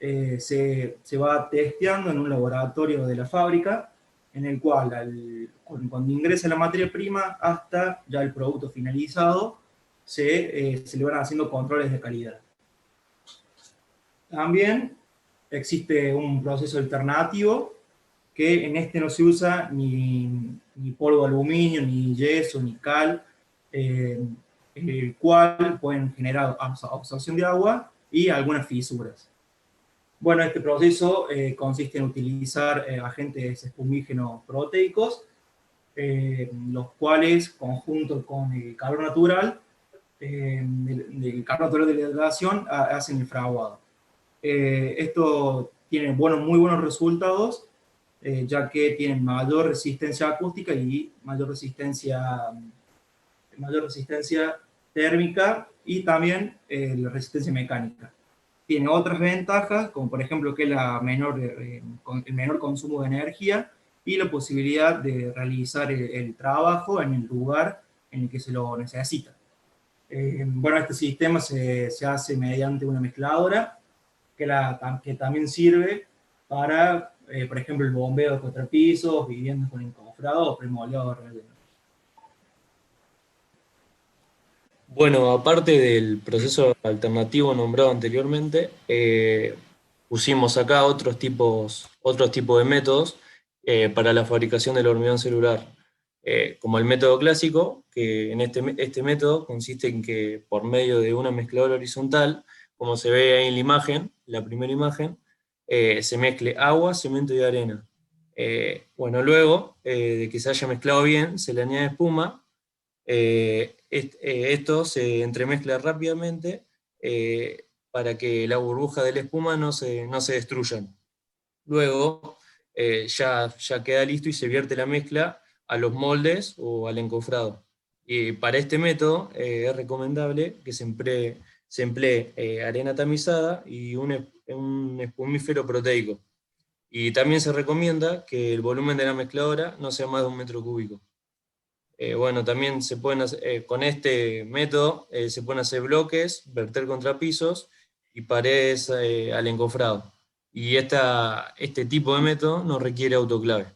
[SPEAKER 19] se va testeando en un laboratorio de la fábrica, en el cual cuando ingresa la materia prima hasta ya el producto finalizado, se le van haciendo controles de calidad. También existe un proceso alternativo, que en este no se usa ni polvo de aluminio, ni yeso, ni cal, en el cual pueden generar absorción de agua y algunas fisuras. Bueno, este proceso consiste en utilizar agentes espumígenos proteicos, los cuales, conjunto con el calor natural, del calor natural de la hidratación, hacen el fraguado. Esto tiene muy buenos resultados, ya que tienen mayor resistencia acústica y mayor resistencia térmica y también la resistencia mecánica. Tiene otras ventajas, como por ejemplo que el menor consumo de energía y la posibilidad de realizar el trabajo en el lugar en el que se lo necesita. Bueno, este sistema se hace mediante una mezcladora que también sirve para, por ejemplo, el bombeo de contrapisos, viviendas con encofrado o premoleado de relleno.
[SPEAKER 18] Bueno, aparte del proceso alternativo nombrado anteriormente, pusimos acá otros tipos de métodos para la fabricación del hormigón celular, como el método clásico, que en este método consiste en que por medio de una mezcladora horizontal, como se ve ahí en la imagen, la primera imagen, se mezcle agua, cemento y arena. Bueno, luego de que se haya mezclado bien, se le añade espuma. Esto se entremezcla rápidamente para que la burbuja de la espuma no se destruyan. Luego ya queda listo y se vierte la mezcla a los moldes o al encofrado. Y para este método es recomendable que se emplee arena tamizada y un espumífero proteico. Y también se recomienda que el volumen de la mezcladora no sea más de 1 metro cúbico. Bueno, también se pueden hacer, con este método se pueden hacer bloques, verter contrapisos y paredes al encofrado. Y este tipo de método no requiere autoclave.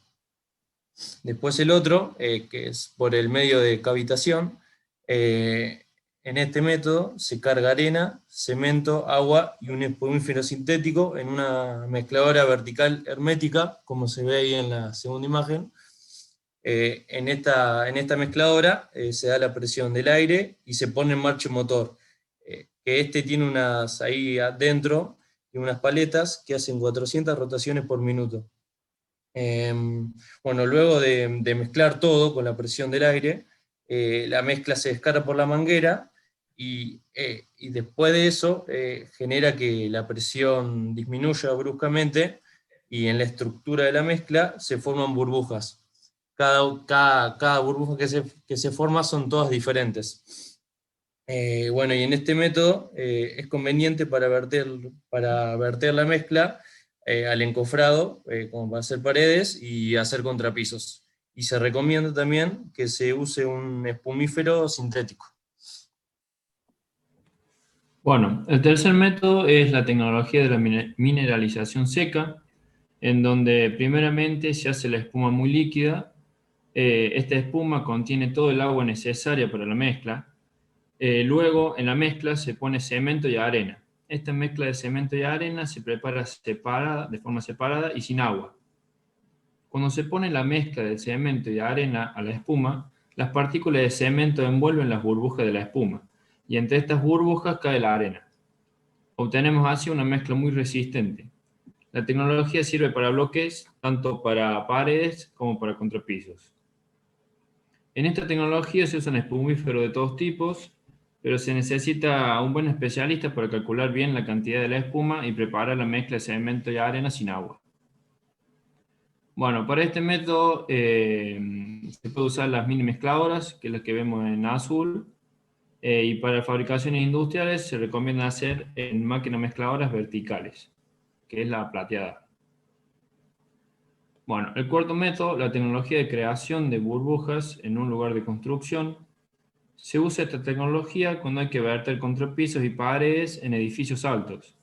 [SPEAKER 18] Después el otro, que es por el medio de cavitación, en este método se carga arena, cemento, agua y un espumífero sintético en una mezcladora vertical hermética, como se ve ahí en la segunda imagen. En esta mezcladora se da la presión del aire y se pone en marcha el motor, que tiene ahí adentro, unas paletas que hacen 400 rotaciones por minuto. Bueno, luego de mezclar todo con la presión del aire, la mezcla se descarga por la manguera y después de eso genera que la presión disminuya bruscamente y en la estructura de la mezcla se forman burbujas. Cada burbuja que se forma son todas diferentes. Bueno, y en este método es conveniente para verter la mezcla al encofrado, como para hacer paredes y hacer contrapisos. Y se recomienda también que se use un espumífero sintético.
[SPEAKER 20] Bueno, el tercer método es la tecnología de la mineralización seca, en donde primeramente se hace la espuma muy líquida. Esta espuma contiene todo el agua necesaria para la mezcla. Luego en la mezcla se pone cemento y arena. Esta mezcla de cemento y arena se prepara de forma separada y sin agua. Cuando se pone la mezcla de cemento y arena a la espuma, las partículas de cemento envuelven las burbujas de la espuma, y entre estas burbujas cae la arena. Obtenemos así una mezcla muy resistente. La tecnología sirve para bloques, tanto para paredes como para contrapisos. En esta tecnología se usan espumíferos de todos tipos, pero se necesita un buen especialista para calcular bien la cantidad de la espuma y preparar la mezcla de cemento y arena sin agua. Bueno, para este método se puede usar las mini mezcladoras, que es las que vemos en azul, y para fabricaciones industriales se recomienda hacer en máquinas mezcladoras verticales, que es la plateada. Bueno, el cuarto método, la tecnología de creación de burbujas en un lugar de construcción. Se usa esta tecnología cuando hay que verter contrapisos y paredes en edificios altos.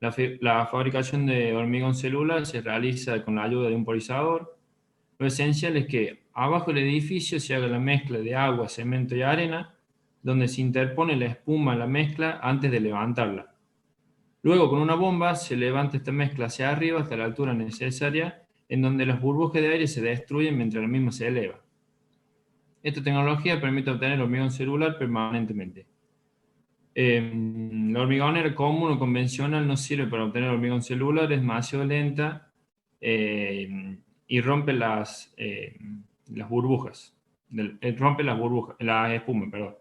[SPEAKER 20] La fabricación de hormigón celular se realiza con la ayuda de un polizador. Lo esencial es que abajo del edificio se haga la mezcla de agua, cemento y arena, donde se interpone la espuma a la mezcla antes de levantarla. Luego con una bomba se levanta esta mezcla hacia arriba hasta la altura necesaria, en donde las burbujas de aire se destruyen mientras la misma se eleva. Esta tecnología permite obtener hormigón celular permanentemente. La hormigonera común o convencional no sirve para obtener hormigón celular, es demasiado lenta y rompe las las burbujas. Rompe las burbujas, la espuma, perdón.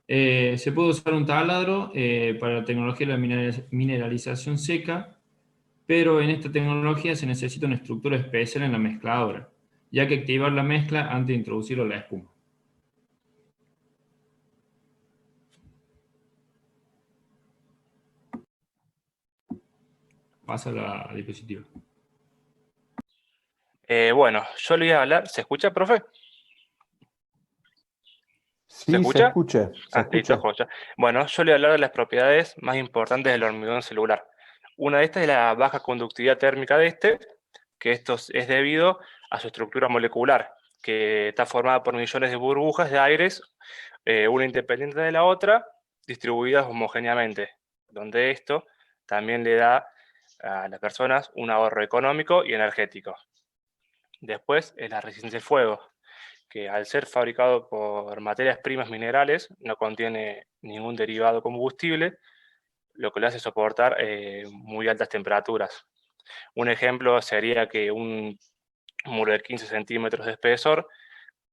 [SPEAKER 20] Se puede usar un taladro para la tecnología de la mineralización seca, pero en esta tecnología se necesita una estructura especial en la mezcladora, ya que activar la mezcla antes de introducirlo a la espuma. Pasa a la diapositiva.
[SPEAKER 16] Bueno, yo le voy a hablar. ¿Se escucha, profe? ¿Se
[SPEAKER 1] Sí, se
[SPEAKER 16] escucha?
[SPEAKER 1] escucha, se
[SPEAKER 16] Listo,
[SPEAKER 1] escucha.
[SPEAKER 16] joya. Bueno, yo le voy a hablar de las propiedades más importantes del hormigón celular. Una de estas es la baja conductividad térmica de este, que esto es debido a su estructura molecular, que está formada por millones de burbujas de aires, una independiente de la otra, distribuidas homogéneamente, donde esto también le da a las personas un ahorro económico y energético. Después es la resistencia al fuego, que al ser fabricado por materias primas minerales no contiene ningún derivado combustible, lo que le hace soportar muy altas temperaturas. Un ejemplo sería que un muro de 15 centímetros de espesor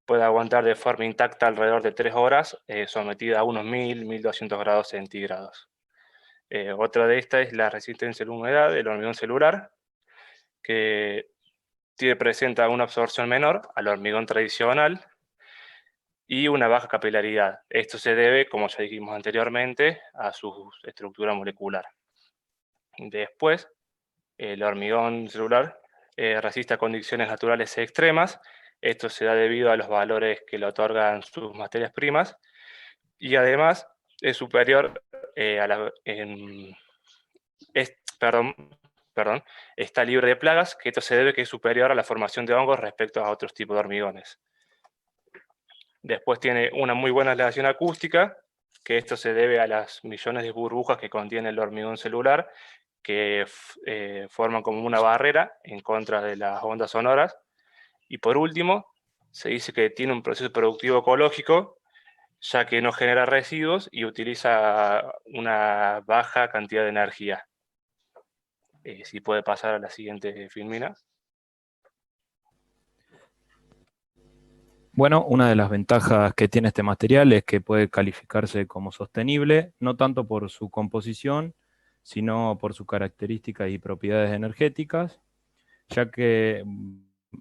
[SPEAKER 16] puede aguantar de forma intacta alrededor de 3 horas, sometida a unos 1000-1200 grados centígrados. Otra de estas es la resistencia a la humedad del hormigón celular, que presenta una absorción menor al hormigón tradicional y una baja capilaridad. Esto se debe, como ya dijimos anteriormente, a su estructura molecular. Después, el hormigón celular resiste a condiciones naturales extremas. Esto se da debido a los valores que le otorgan sus materias primas y además es superior está libre de plagas, que esto se debe que es superior a la formación de hongos respecto a otros tipos de hormigones. Después tiene una muy buena aislación acústica, que esto se debe a las millones de burbujas que contiene el hormigón celular, que forman como una barrera en contra de las ondas sonoras. Y por último, se dice que tiene un proceso productivo ecológico, ya que no genera residuos y utiliza una baja cantidad de energía. Si puede pasar a la siguiente filmina.
[SPEAKER 17] Bueno, una de las ventajas que tiene este material es que puede calificarse como sostenible, no tanto por su composición, sino por sus características y propiedades energéticas, ya que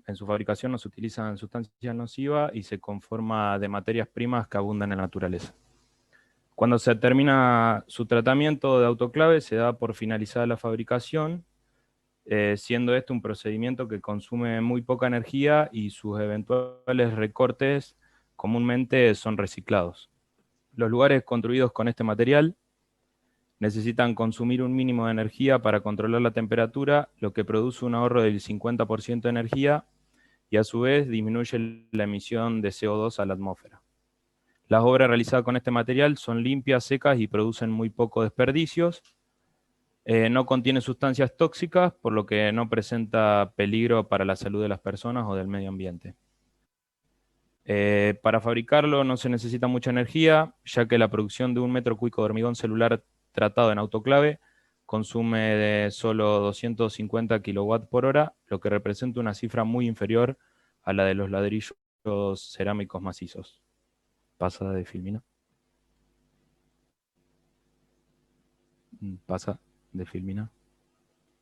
[SPEAKER 17] en su fabricación no se utilizan sustancias nocivas y se conforma de materias primas que abundan en la naturaleza. Cuando se termina su tratamiento de autoclave, se da por finalizada la fabricación, siendo este un procedimiento que consume muy poca energía y sus eventuales recortes comúnmente son reciclados. Los lugares construidos con este material necesitan consumir un mínimo de energía para controlar la temperatura, lo que produce un ahorro del 50% de energía y a su vez disminuye la emisión de CO2 a la atmósfera. Las obras realizadas con este material son limpias, secas y producen muy pocos desperdicios. No contiene sustancias tóxicas, por lo que no presenta peligro para la salud de las personas o del medio ambiente. Para fabricarlo no se necesita mucha energía, ya que la producción de 1 metro cúbico de hormigón celular tratado en autoclave consume de solo 250 kWh por hora, lo que representa una cifra muy inferior a la de los ladrillos cerámicos macizos. Pasa de filmina. Pasa de filmina.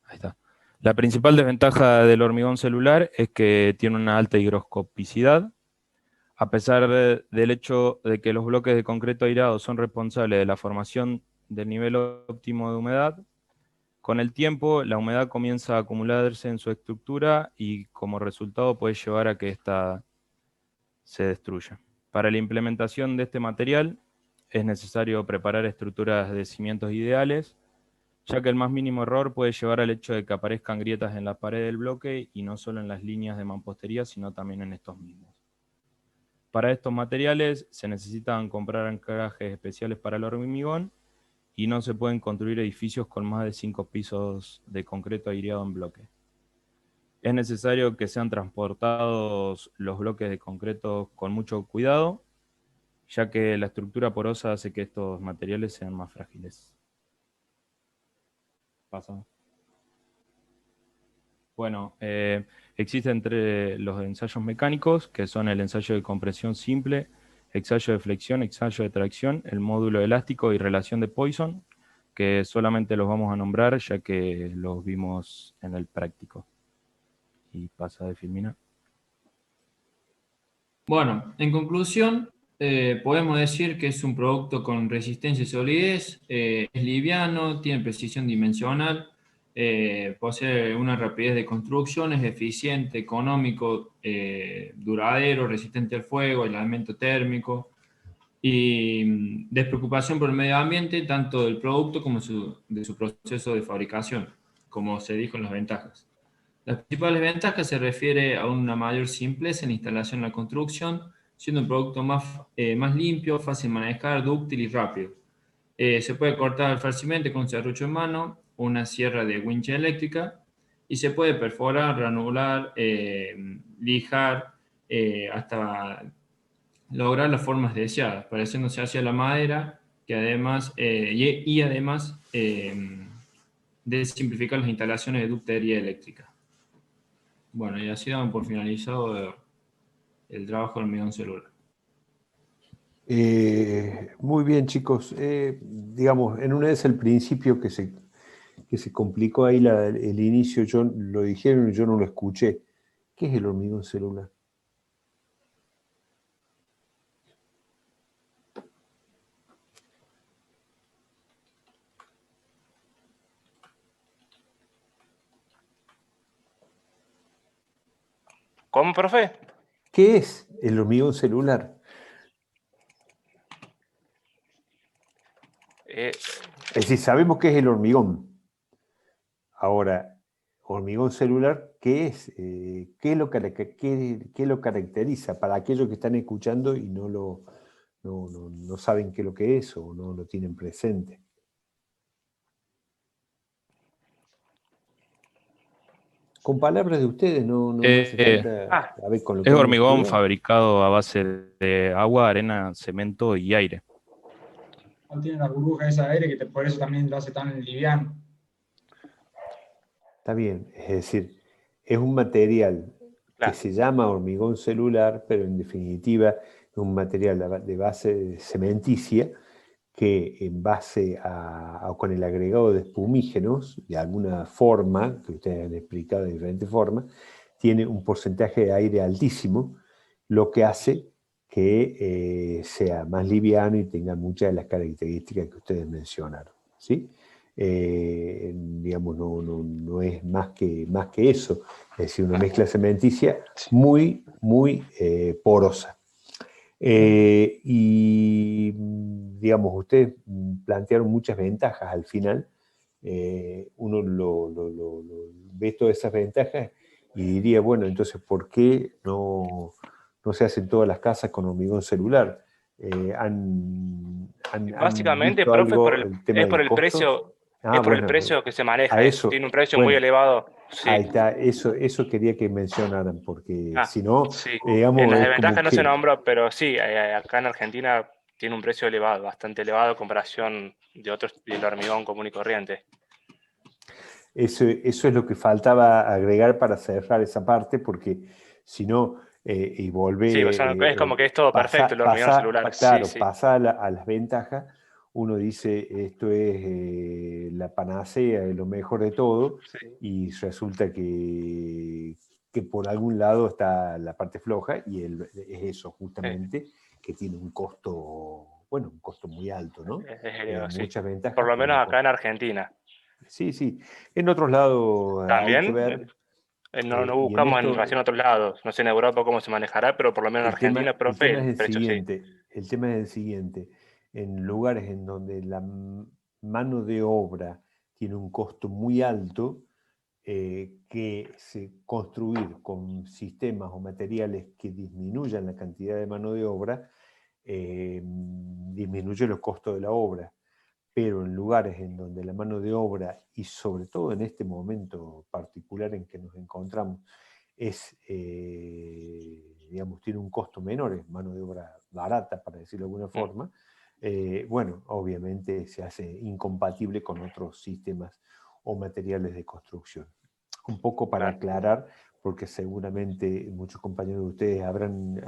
[SPEAKER 17] Ahí está. La principal desventaja del hormigón celular es que tiene una alta higroscopicidad. A pesar del hecho de que los bloques de concreto airado son responsables de la formación del nivel óptimo de humedad, con el tiempo la humedad comienza a acumularse en su estructura y como resultado puede llevar a que ésta se destruya. Para la implementación de este material es necesario preparar estructuras de cimientos ideales, ya que el más mínimo error puede llevar al hecho de que aparezcan grietas en la pared del bloque y no solo en las líneas de mampostería, sino también en estos mismos. Para estos materiales se necesitan comprar anclajes especiales para el hormigón y no se pueden construir edificios con más de 5 pisos de concreto aireado en bloque. Es necesario que sean transportados los bloques de concreto con mucho cuidado, ya que la estructura porosa hace que estos materiales sean más frágiles. Pasa. Bueno, existen entre los ensayos mecánicos, que son el ensayo de compresión simple, ensayo de flexión, ensayo de tracción, el módulo elástico y relación de Poisson, que solamente los vamos a nombrar ya que los vimos en el práctico. Y pasa de Filmina.
[SPEAKER 20] Bueno, en conclusión, podemos decir que es un producto con resistencia y solidez, es liviano, tiene precisión dimensional, posee una rapidez de construcción, es eficiente, económico, duradero, resistente al fuego, aislamiento térmico y despreocupación por el medio ambiente, tanto del producto como de su proceso de fabricación, como se dijo en las ventajas. Las principales ventajas se refiere a una mayor simpleza en instalación en la construcción, siendo un producto más limpio, fácil de manejar, dúctil y rápido. Se puede cortar fácilmente con un serrucho en mano, una sierra de wincha eléctrica, y se puede perforar, ranular, lijar, hasta lograr las formas deseadas, pareciéndose hacia la madera, que además, además de simplificar las instalaciones de ductería eléctrica. Bueno, y así damos por finalizado el trabajo del hormigón celular.
[SPEAKER 1] Muy bien, chicos. Digamos, en una vez el principio que se complicó ahí el inicio, lo dijeron y yo no lo escuché. ¿Qué es el hormigón celular?
[SPEAKER 16] ¿Cómo, profe?
[SPEAKER 1] ¿Qué es el hormigón celular? Es decir, sabemos qué es el hormigón. Ahora, hormigón celular, ¿qué es? ¿Qué lo caracteriza? Para aquellos que están escuchando y no saben qué es lo que es o no lo tienen presente. Con palabras de ustedes, no hace falta saber con lo que
[SPEAKER 17] es
[SPEAKER 1] han
[SPEAKER 17] hormigón
[SPEAKER 1] estudiado.
[SPEAKER 17] fabricado a base de agua, arena, cemento y aire.
[SPEAKER 5] No tiene la burbuja esa de aire que por eso también lo hace tan liviano.
[SPEAKER 1] Está bien, es decir, es un material que se llama hormigón celular, pero en definitiva es un material de base cementicia que en base con el agregado de espumígenos, de alguna forma, que ustedes han explicado de diferentes formas, tiene un porcentaje de aire altísimo, lo que hace que sea más liviano y tenga muchas de las características que ustedes mencionaron, ¿sí? Digamos, no es más que eso, es decir, una mezcla cementicia muy porosa. Y, digamos, ustedes plantearon muchas ventajas al final. Uno ve todas esas ventajas y diría, bueno, entonces, ¿por qué no se hacen todas las casas con hormigón celular?
[SPEAKER 16] Básicamente,
[SPEAKER 1] visto
[SPEAKER 16] profe,
[SPEAKER 1] algo,
[SPEAKER 16] es por el precio. Es por el precio que se maneja, tiene un precio muy elevado. Sí.
[SPEAKER 1] Ahí está, eso quería que mencionaran, porque si no,
[SPEAKER 16] sí.
[SPEAKER 1] digamos,
[SPEAKER 16] En las
[SPEAKER 1] es
[SPEAKER 16] desventajas
[SPEAKER 1] como
[SPEAKER 16] no
[SPEAKER 1] que...
[SPEAKER 16] se nombró, pero sí, acá en Argentina tiene un precio elevado, bastante elevado en comparación de otros del hormigón común y corriente.
[SPEAKER 1] Eso es lo que faltaba agregar para cerrar esa parte, porque si no, y volver...
[SPEAKER 16] Sí, es como que es todo perfecto el hormigón celular.
[SPEAKER 1] Claro,
[SPEAKER 16] sí.
[SPEAKER 1] pasa a las ventajas, uno dice, esto es la panacea, es lo mejor de todo, y resulta que por algún lado está la parte floja, y es eso justamente, que tiene un costo, bueno, un costo muy alto, ¿no?
[SPEAKER 16] Es elevado, sí.
[SPEAKER 1] Muchas ventajas.
[SPEAKER 16] Por lo menos acá en Argentina.
[SPEAKER 1] Sí. En otros lados hay que ver.
[SPEAKER 16] No buscamos en relación a otros lados. No sé en Europa cómo se manejará, pero por lo menos en Argentina, profe,
[SPEAKER 1] el
[SPEAKER 16] precio sí.
[SPEAKER 1] El tema es el siguiente. En lugares en donde la mano de obra tiene un costo muy alto, que construir con sistemas o materiales que disminuyan la cantidad de mano de obra, disminuye los costos de la obra. Pero en lugares en donde la mano de obra, y sobre todo en este momento particular en que nos encontramos, digamos, tiene un costo menor, es mano de obra barata, para decirlo de alguna forma, bueno, obviamente se hace incompatible con otros sistemas o materiales de construcción. un poco para aclarar, porque seguramente muchos compañeros de ustedes habrán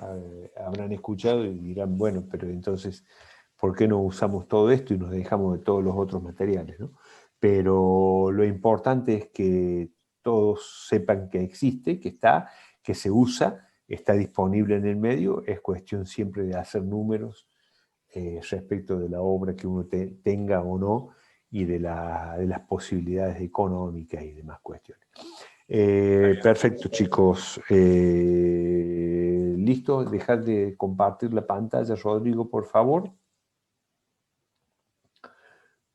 [SPEAKER 1] escuchado y dirán, bueno, pero entonces, ¿por qué no usamos todo esto y nos dejamos de todos los otros materiales, ¿no? Pero lo importante es que todos sepan que existe, que está, que se usa, está disponible en el medio, es cuestión siempre de hacer números respecto de la obra que uno tenga o no, y de las posibilidades económicas y demás cuestiones. Perfecto, chicos. ¿Listo? Dejar de compartir la pantalla, Rodrigo, por favor.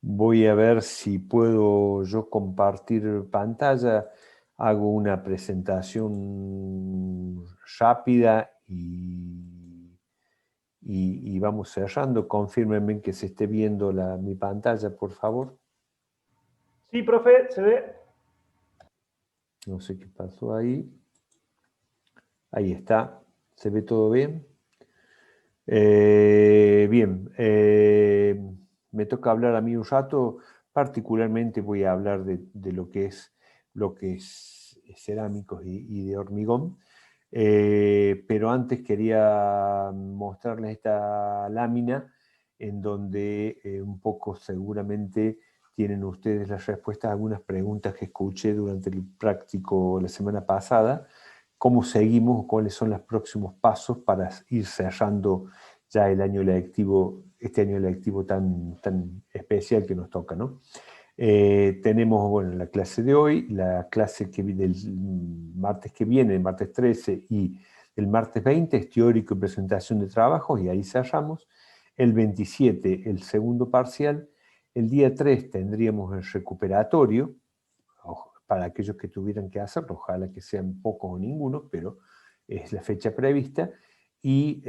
[SPEAKER 1] Voy a ver si puedo yo compartir pantalla. Hago una presentación rápida y vamos cerrando. Confírmenme que se esté viendo mi pantalla, por favor.
[SPEAKER 2] Sí, profe, se ve.
[SPEAKER 1] No sé qué pasó ahí. Ahí está. ¿Se ve todo bien? Bien. Me toca hablar a mí un rato. Particularmente voy a hablar de lo que es cerámicos y de hormigón. Pero antes quería mostrarles esta lámina en donde un poco seguramente tienen ustedes las respuestas a algunas preguntas que escuché durante el práctico la semana pasada. ¿Cómo seguimos? ¿Cuáles son los próximos pasos para ir cerrando ya el año lectivo, este año lectivo tan especial que nos toca, ¿no? Tenemos, bueno, la clase de hoy, la clase del martes que viene, el martes 13 y el martes 20 es teórico y presentación de trabajos, y ahí cerramos. El 27, el segundo parcial. El día 3 tendríamos el recuperatorio, para aquellos que tuvieran que hacerlo, ojalá que sean pocos o ninguno, pero es la fecha prevista, y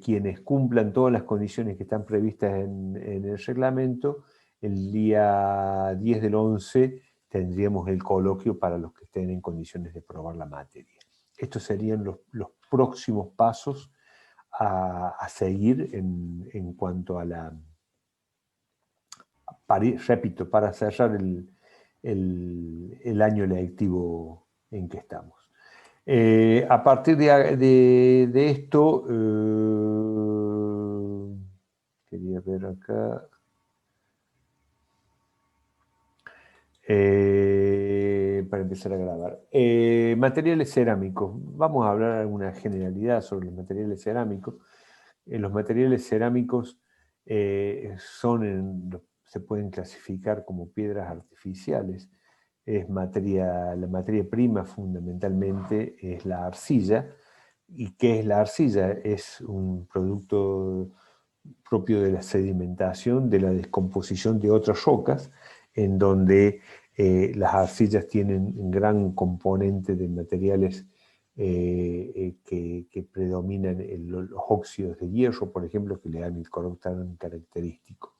[SPEAKER 1] quienes cumplan todas las condiciones que están previstas en el reglamento, el día 10 del 11 tendríamos el coloquio para los que estén en condiciones de probar la materia. Estos serían los próximos pasos a seguir en cuanto a la... repito, para cerrar el año lectivo en que estamos. A partir de esto, quería ver acá... para empezar a grabar. Materiales cerámicos. Vamos a hablar alguna generalidad sobre los materiales cerámicos. Los materiales cerámicos se pueden clasificar como piedras artificiales. La materia prima fundamentalmente es la arcilla. ¿Y qué es la arcilla? Es un producto propio de la sedimentación, de la descomposición de otras rocas, en donde las arcillas tienen un gran componente de materiales que predominan los óxidos de hierro, por ejemplo, que le dan el color tan característico.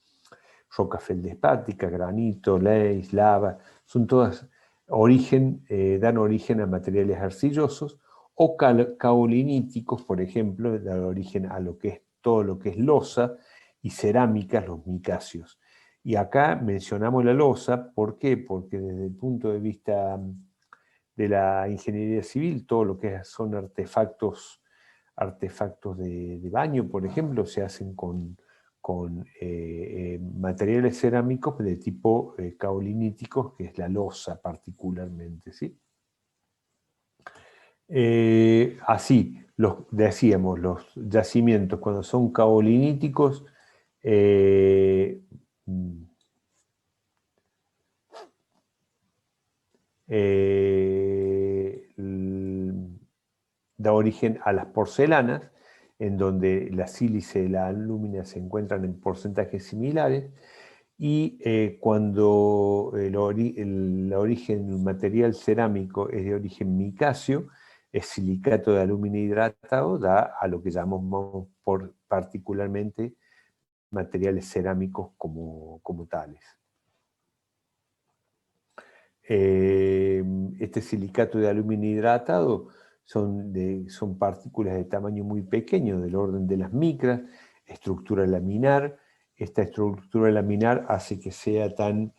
[SPEAKER 1] Roca feldespática, granito, gneiss, lava, son todas dan origen a materiales arcillosos, o caoliníticos, por ejemplo, dan origen a todo lo que es losa, y cerámicas, los micáceos. Y acá mencionamos la losa, ¿por qué? Porque desde el punto de vista de la ingeniería civil, todo lo que son artefactos de baño, por ejemplo, se hacen con materiales cerámicos de tipo caoliníticos, que es la losa particularmente, ¿sí? Así, decíamos, los yacimientos cuando son caoliníticos da origen a las porcelanas, en donde la sílice y la alúmina se encuentran en porcentajes similares, y cuando el origen del material cerámico es de origen micáceo, es silicato de aluminio hidratado, da a lo que llamamos particularmente materiales cerámicos como tales. Este silicato de aluminio hidratado son partículas de tamaño muy pequeño, del orden de las micras, estructura laminar. Esta estructura laminar hace que sea tan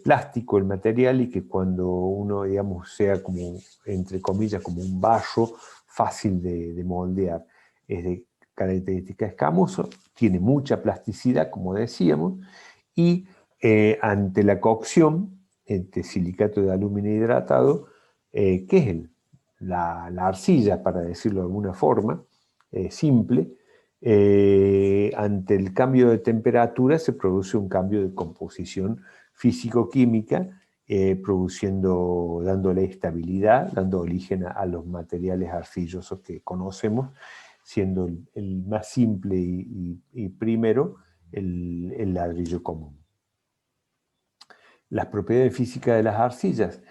[SPEAKER 1] plástico el material y que cuando uno, digamos, sea como, entre comillas, como un barro fácil de moldear. Es de característica escamosa, tiene mucha plasticidad, como decíamos, y ante la cocción, entre silicato de aluminio hidratado, que es la arcilla, para decirlo de alguna forma, simple, ante el cambio de temperatura se produce un cambio de composición físico-química, dándole estabilidad, dando origen a los materiales arcillosos que conocemos, siendo el más simple y primero el ladrillo común. Las propiedades físicas de las arcillas: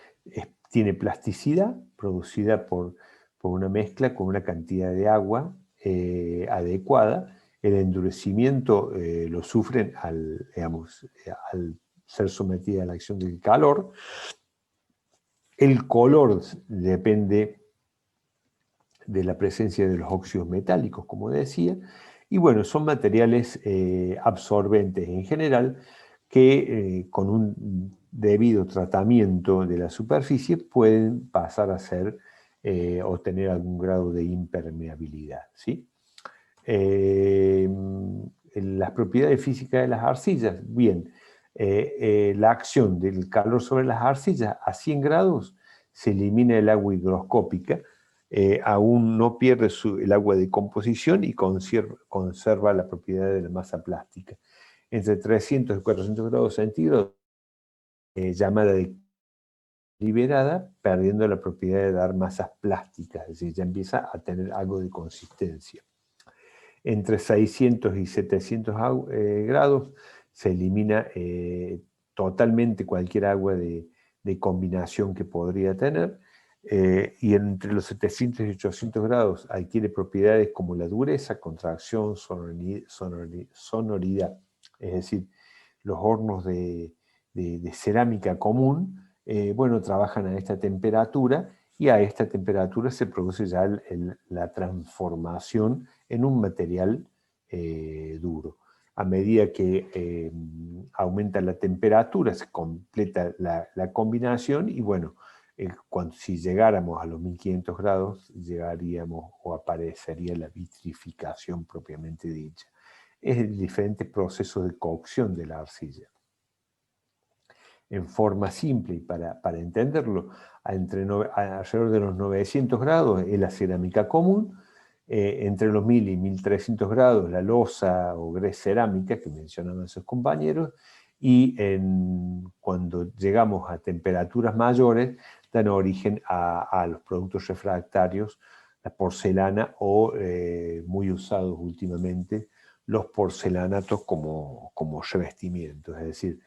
[SPEAKER 1] tiene plasticidad, producida por una mezcla con una cantidad de agua adecuada. El endurecimiento lo sufren al ser sometida a la acción del calor. El color depende de la presencia de los óxidos metálicos, como decía, y bueno, son materiales absorbentes en general que con un debido tratamiento de la superficie pueden pasar a ser o tener algún grado de impermeabilidad, ¿sí? Las propiedades físicas de las arcillas, bien, la acción del calor sobre las arcillas a 100 grados se elimina el agua higroscópica, aún no pierde el agua de composición y conserva la propiedad de la masa plástica. Entre 300 y 400 grados centígrados, llamada de liberada, perdiendo la propiedad de dar masas plásticas, es decir, ya empieza a tener algo de consistencia. Entre 600 y 700 grados se elimina totalmente cualquier agua de combinación que podría tener, y entre los 700 y 800 grados adquiere propiedades como la dureza, contracción, sonoridad. Es decir, los hornos de cerámica común, bueno, trabajan a esta temperatura, y a esta temperatura se produce ya la transformación en un material duro. A medida que aumenta la temperatura, se completa la combinación, y bueno, si llegáramos a los 1500 grados, llegaríamos o aparecería la vitrificación propiamente dicha. Es el diferente proceso de cocción de la arcilla. En forma simple, y para entenderlo, alrededor de los 900 grados es la cerámica común, entre los 1000 y 1300 grados la losa o grés cerámica que mencionaban sus compañeros, y cuando llegamos a temperaturas mayores dan origen a los productos refractarios, la porcelana o, muy usados últimamente, los porcelanatos como revestimientos. Es decir,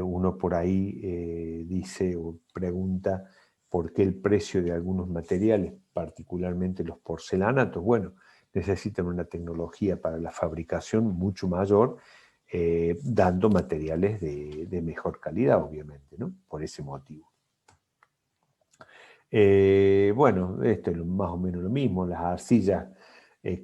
[SPEAKER 1] uno por ahí dice o pregunta por qué el precio de algunos materiales, particularmente los porcelanatos, bueno, necesitan una tecnología para la fabricación mucho mayor, dando materiales de mejor calidad, obviamente, ¿no? Por ese motivo. Bueno, esto es más o menos lo mismo. Las arcillas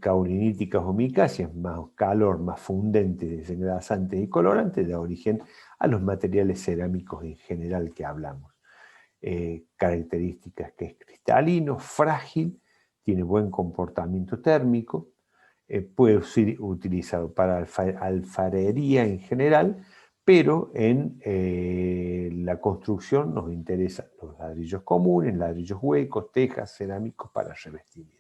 [SPEAKER 1] cauliníticas o micáceas, más calor, más fundentes, desengrasantes y colorantes, da origen a los materiales cerámicos en general que hablamos. Características: que es cristalino, frágil, tiene buen comportamiento térmico, puede ser utilizado para alfarería en general, pero en la construcción nos interesan los ladrillos comunes, ladrillos huecos, tejas, cerámicos para revestimiento.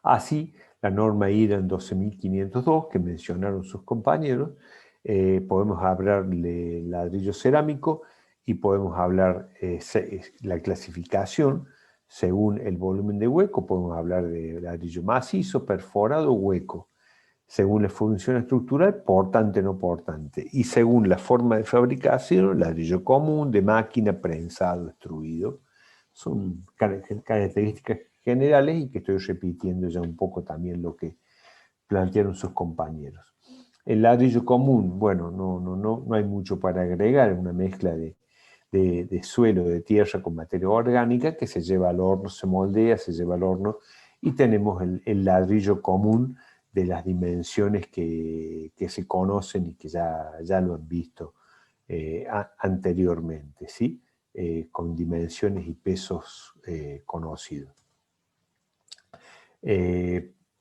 [SPEAKER 1] Así, la norma IRAN 12502, que mencionaron sus compañeros, podemos hablar de ladrillo cerámico y podemos hablar la clasificación según el volumen de hueco. Podemos hablar de ladrillo macizo, perforado, hueco. Según la función estructural, portante, no portante. Y según la forma de fabricación, ladrillo común, de máquina, prensado, extruido. Son características generales y que estoy repitiendo ya un poco también lo que plantearon sus compañeros. El ladrillo común, bueno, no hay mucho para agregar, es una mezcla de suelo, de tierra con materia orgánica que se lleva al horno, se moldea, se lleva al horno, y tenemos el ladrillo común, de las dimensiones que se conocen y que ya lo han visto anteriormente, ¿sí? Con dimensiones y pesos conocidos.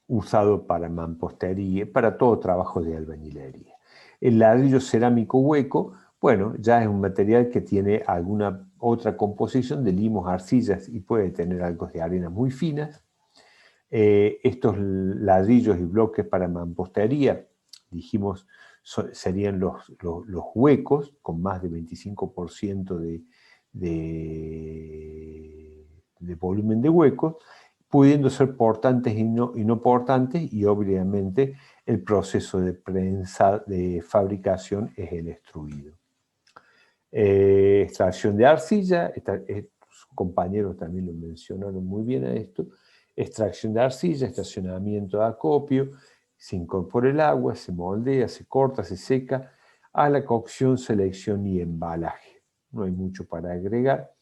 [SPEAKER 1] Usado para mampostería, para todo trabajo de albañilería. El ladrillo cerámico hueco, bueno, ya es un material que tiene alguna otra composición de limos, arcillas y puede tener algo de arena muy finas. Estos ladrillos y bloques para mampostería, dijimos, serían los huecos, con más de 25% de volumen de huecos, pudiendo ser portantes y no portantes, y obviamente el proceso de prensa de fabricación es el extruido. Extracción de arcilla, sus compañeros también lo mencionaron muy bien a esto. Extracción de arcilla, estacionamiento de acopio, se incorpora el agua, se moldea, se corta, se seca, a la cocción, selección y embalaje. No hay mucho para agregar.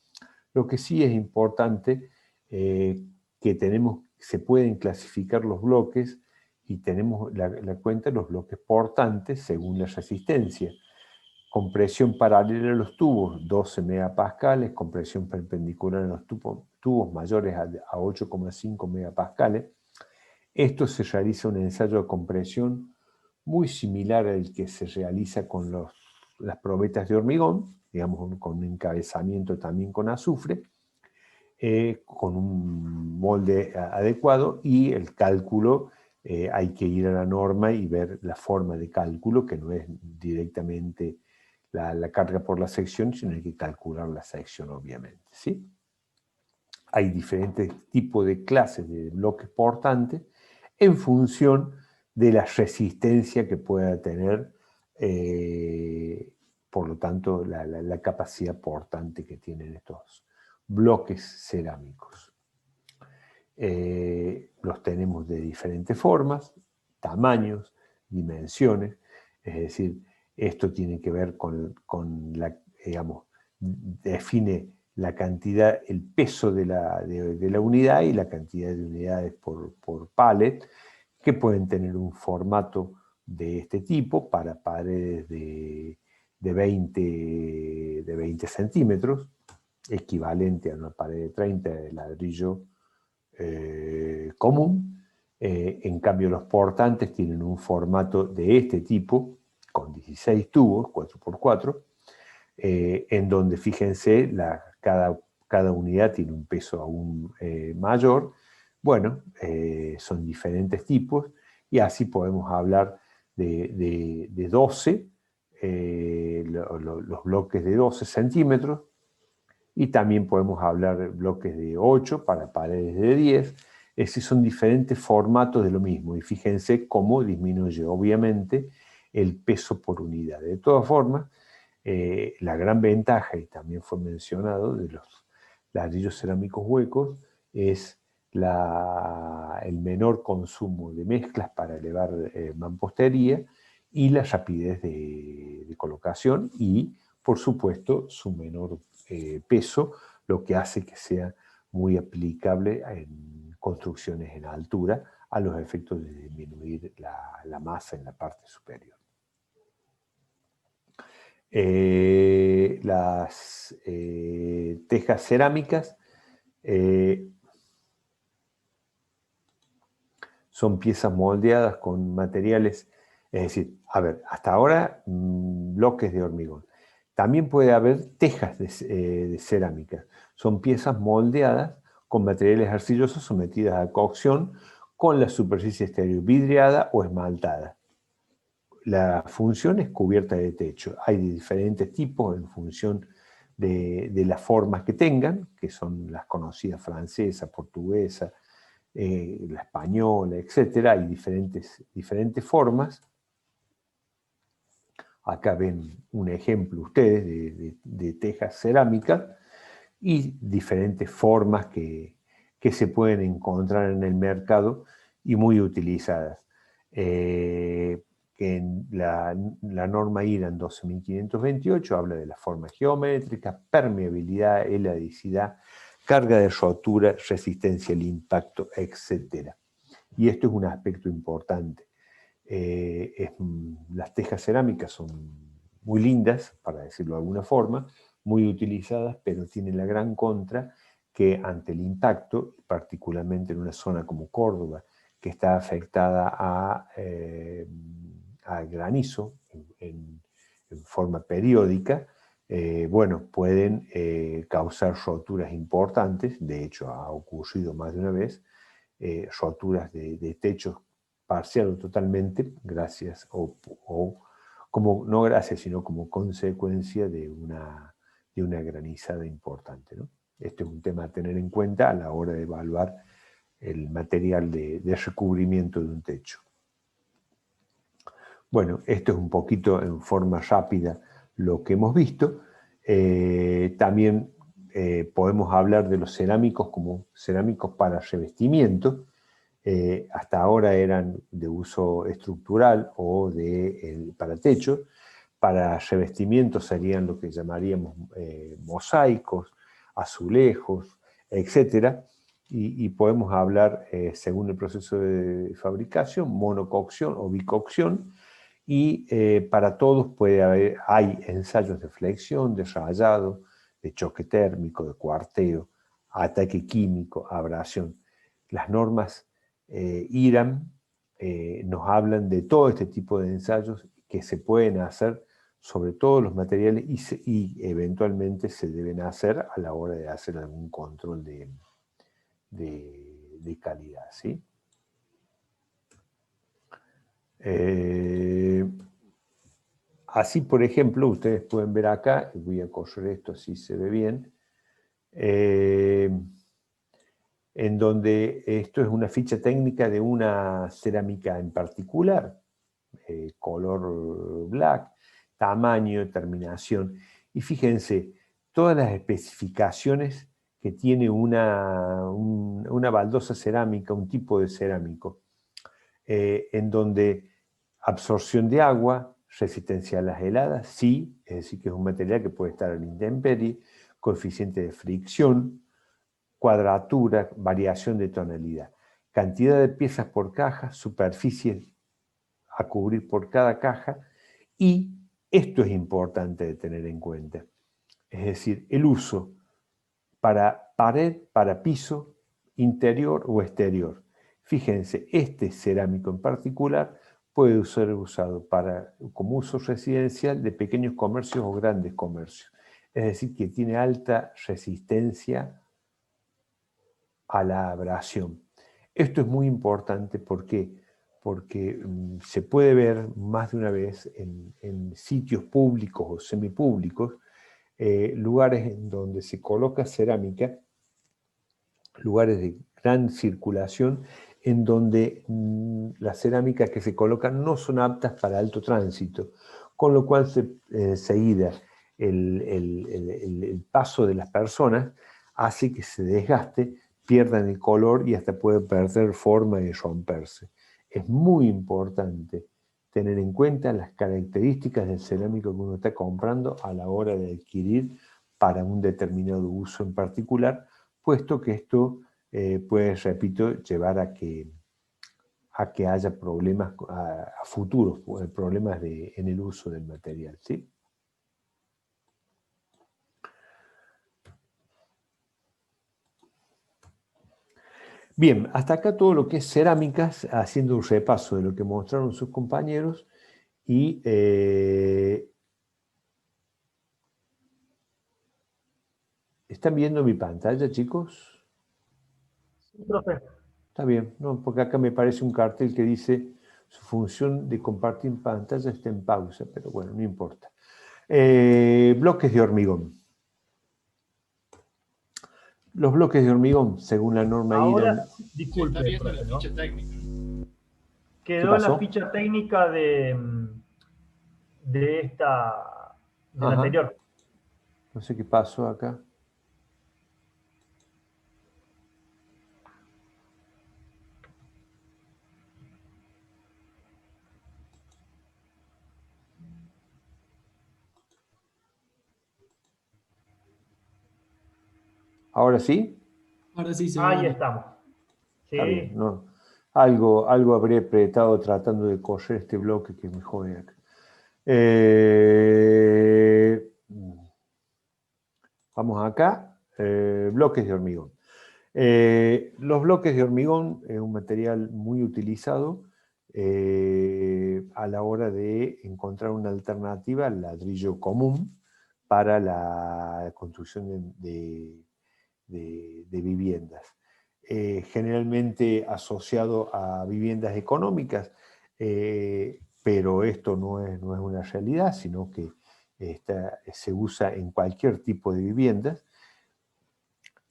[SPEAKER 1] Lo que sí es importante, se pueden clasificar los bloques y tenemos la cuenta de los bloques portantes según la resistencia. Compresión paralela a los tubos, 12 megapascales, compresión perpendicular en los tubos mayores a 8,5 megapascales. Esto se realiza un ensayo de compresión muy similar al que se realiza con las probetas de hormigón, digamos con un encabezamiento también con azufre, con un molde adecuado, y el cálculo, hay que ir a la norma y ver la forma de cálculo, que no es directamente la carga por la sección, sino hay que calcular la sección, obviamente, ¿sí? Hay diferentes tipos de clases de bloques portantes en función de la resistencia que pueda tener, por lo tanto, la capacidad portante que tienen estos bloques cerámicos. Los tenemos de diferentes formas, tamaños, dimensiones, es decir, esto tiene que ver con digamos, define la cantidad, el peso de la unidad y la cantidad de unidades por pallet, que pueden tener un formato de este tipo para paredes de 20 centímetros, equivalente a una pared de 30 de ladrillo común. En cambio, los portantes tienen un formato de este tipo, con 16 tubos, 4x4, en donde, fíjense, cada unidad tiene un peso aún mayor. Bueno, son diferentes tipos, y así podemos hablar de 12, los bloques de 12 centímetros, y también podemos hablar de bloques de 8 para paredes de 10, es decir, son diferentes formatos de lo mismo, y fíjense cómo disminuye obviamente el peso por unidad. De todas formas, la gran ventaja, y también fue mencionado, de los ladrillos cerámicos huecos es el menor consumo de mezclas para elevar mampostería y la rapidez de colocación y, por supuesto, su menor peso, lo que hace que sea muy aplicable en construcciones en altura a los efectos de disminuir la masa en la parte superior. Las tejas cerámicas son piezas moldeadas con materiales, es decir, a ver, hasta ahora bloques de hormigón. También puede haber tejas de cerámica. Son piezas moldeadas con materiales arcillosos sometidas a cocción con la superficie exterior vidriada o esmaltada. La función es cubierta de techo. Hay de diferentes tipos en función de las formas que tengan, que son las conocidas francesa, portuguesa, la española, etc. Hay diferentes formas. Acá ven un ejemplo ustedes de tejas cerámicas y diferentes formas que se pueden encontrar en el mercado y muy utilizadas. Que en la norma IRAN 12528 habla de las formas geométricas, permeabilidad, eladicidad, carga de rotura, resistencia al impacto, etc. y esto es un aspecto importante. Las tejas cerámicas son muy lindas, para decirlo de alguna forma, muy utilizadas, pero tienen la gran contra que ante el impacto, particularmente en una zona como Córdoba, que está afectada a granizo en forma periódica, bueno, pueden causar roturas importantes. De hecho ha ocurrido más de una vez, roturas de techos parcial o totalmente, gracias, o como, no gracias, sino como consecuencia de una granizada importante, ¿no? Este es un tema a tener en cuenta a la hora de evaluar el material de recubrimiento de un techo. Bueno, esto es un poquito en forma rápida lo que hemos visto. También podemos hablar de los cerámicos como cerámicos para revestimiento. Hasta ahora eran de uso estructural o para techo. Para revestimiento serían lo que llamaríamos mosaicos, azulejos, etc. Y podemos hablar, según el proceso de fabricación, monococción o bicocción. Y para todos hay ensayos de flexión, de rayado, de choque térmico, de cuarteo, ataque químico, abrasión. Las normas IRAM nos hablan de todo este tipo de ensayos que se pueden hacer sobre todos los materiales y eventualmente se deben hacer a la hora de hacer algún control de calidad, ¿sí? Así, por ejemplo, ustedes pueden ver acá, voy a correr esto así se ve bien, en donde esto es una ficha técnica de una cerámica en particular, color black, tamaño, terminación, y fíjense, todas las especificaciones que tiene una baldosa cerámica, un tipo de cerámico, en donde absorción de agua, resistencia a las heladas, sí, es decir, que es un material que puede estar a la intemperie, coeficiente de fricción, cuadratura, variación de tonalidad, cantidad de piezas por caja, superficie a cubrir por cada caja, y esto es importante de tener en cuenta, es decir, el uso para pared, para piso, interior o exterior. Fíjense, este cerámico en particular puede ser usado como uso residencial de pequeños comercios o grandes comercios. Es decir, que tiene alta resistencia a la abrasión. Esto es muy importante, ¿por qué? Porque se puede ver más de una vez en sitios públicos o semipúblicos, lugares en donde se coloca cerámica, lugares de gran circulación, en donde las cerámicas que se colocan no son aptas para alto tránsito, con lo cual enseguida el paso de las personas hace que se desgaste, pierdan el color y hasta puede perder forma y romperse. Es muy importante tener en cuenta las características del cerámico que uno está comprando a la hora de adquirir para un determinado uso en particular, puesto que esto puede, repito, llevar a que haya problemas a futuros, problemas en el uso del material, ¿sí? Bien, hasta acá todo lo que es cerámicas, haciendo un repaso de lo que mostraron sus compañeros y ¿están viendo mi pantalla, chicos?
[SPEAKER 21] Sí, profe.
[SPEAKER 1] Está bien, ¿no? Porque acá me parece un cartel que dice su función de compartir pantalla está en pausa, pero bueno, no importa. Bloques de hormigón. Los bloques de hormigón, según la norma
[SPEAKER 21] Ahora,
[SPEAKER 1] IRAM...
[SPEAKER 21] disculpe, profe, ¿no?
[SPEAKER 1] ¿Qué
[SPEAKER 21] Quedó
[SPEAKER 1] pasó?
[SPEAKER 21] la ficha técnica del
[SPEAKER 1] Ajá.
[SPEAKER 21] anterior.
[SPEAKER 1] No sé qué pasó acá. ¿Ahora sí?
[SPEAKER 3] Ahora sí se
[SPEAKER 21] Ahí
[SPEAKER 3] ve.
[SPEAKER 21] estamos.
[SPEAKER 1] Está bien,
[SPEAKER 21] Sí.
[SPEAKER 1] no, Algo habré apretado tratando de correr este bloque que me jode acá. Vamos acá, bloques de hormigón. Los bloques de hormigón es un material muy utilizado a la hora de encontrar una alternativa al ladrillo común para la construcción de viviendas. Generalmente asociado a viviendas económicas, pero esto no es una realidad, sino que se usa en cualquier tipo de viviendas.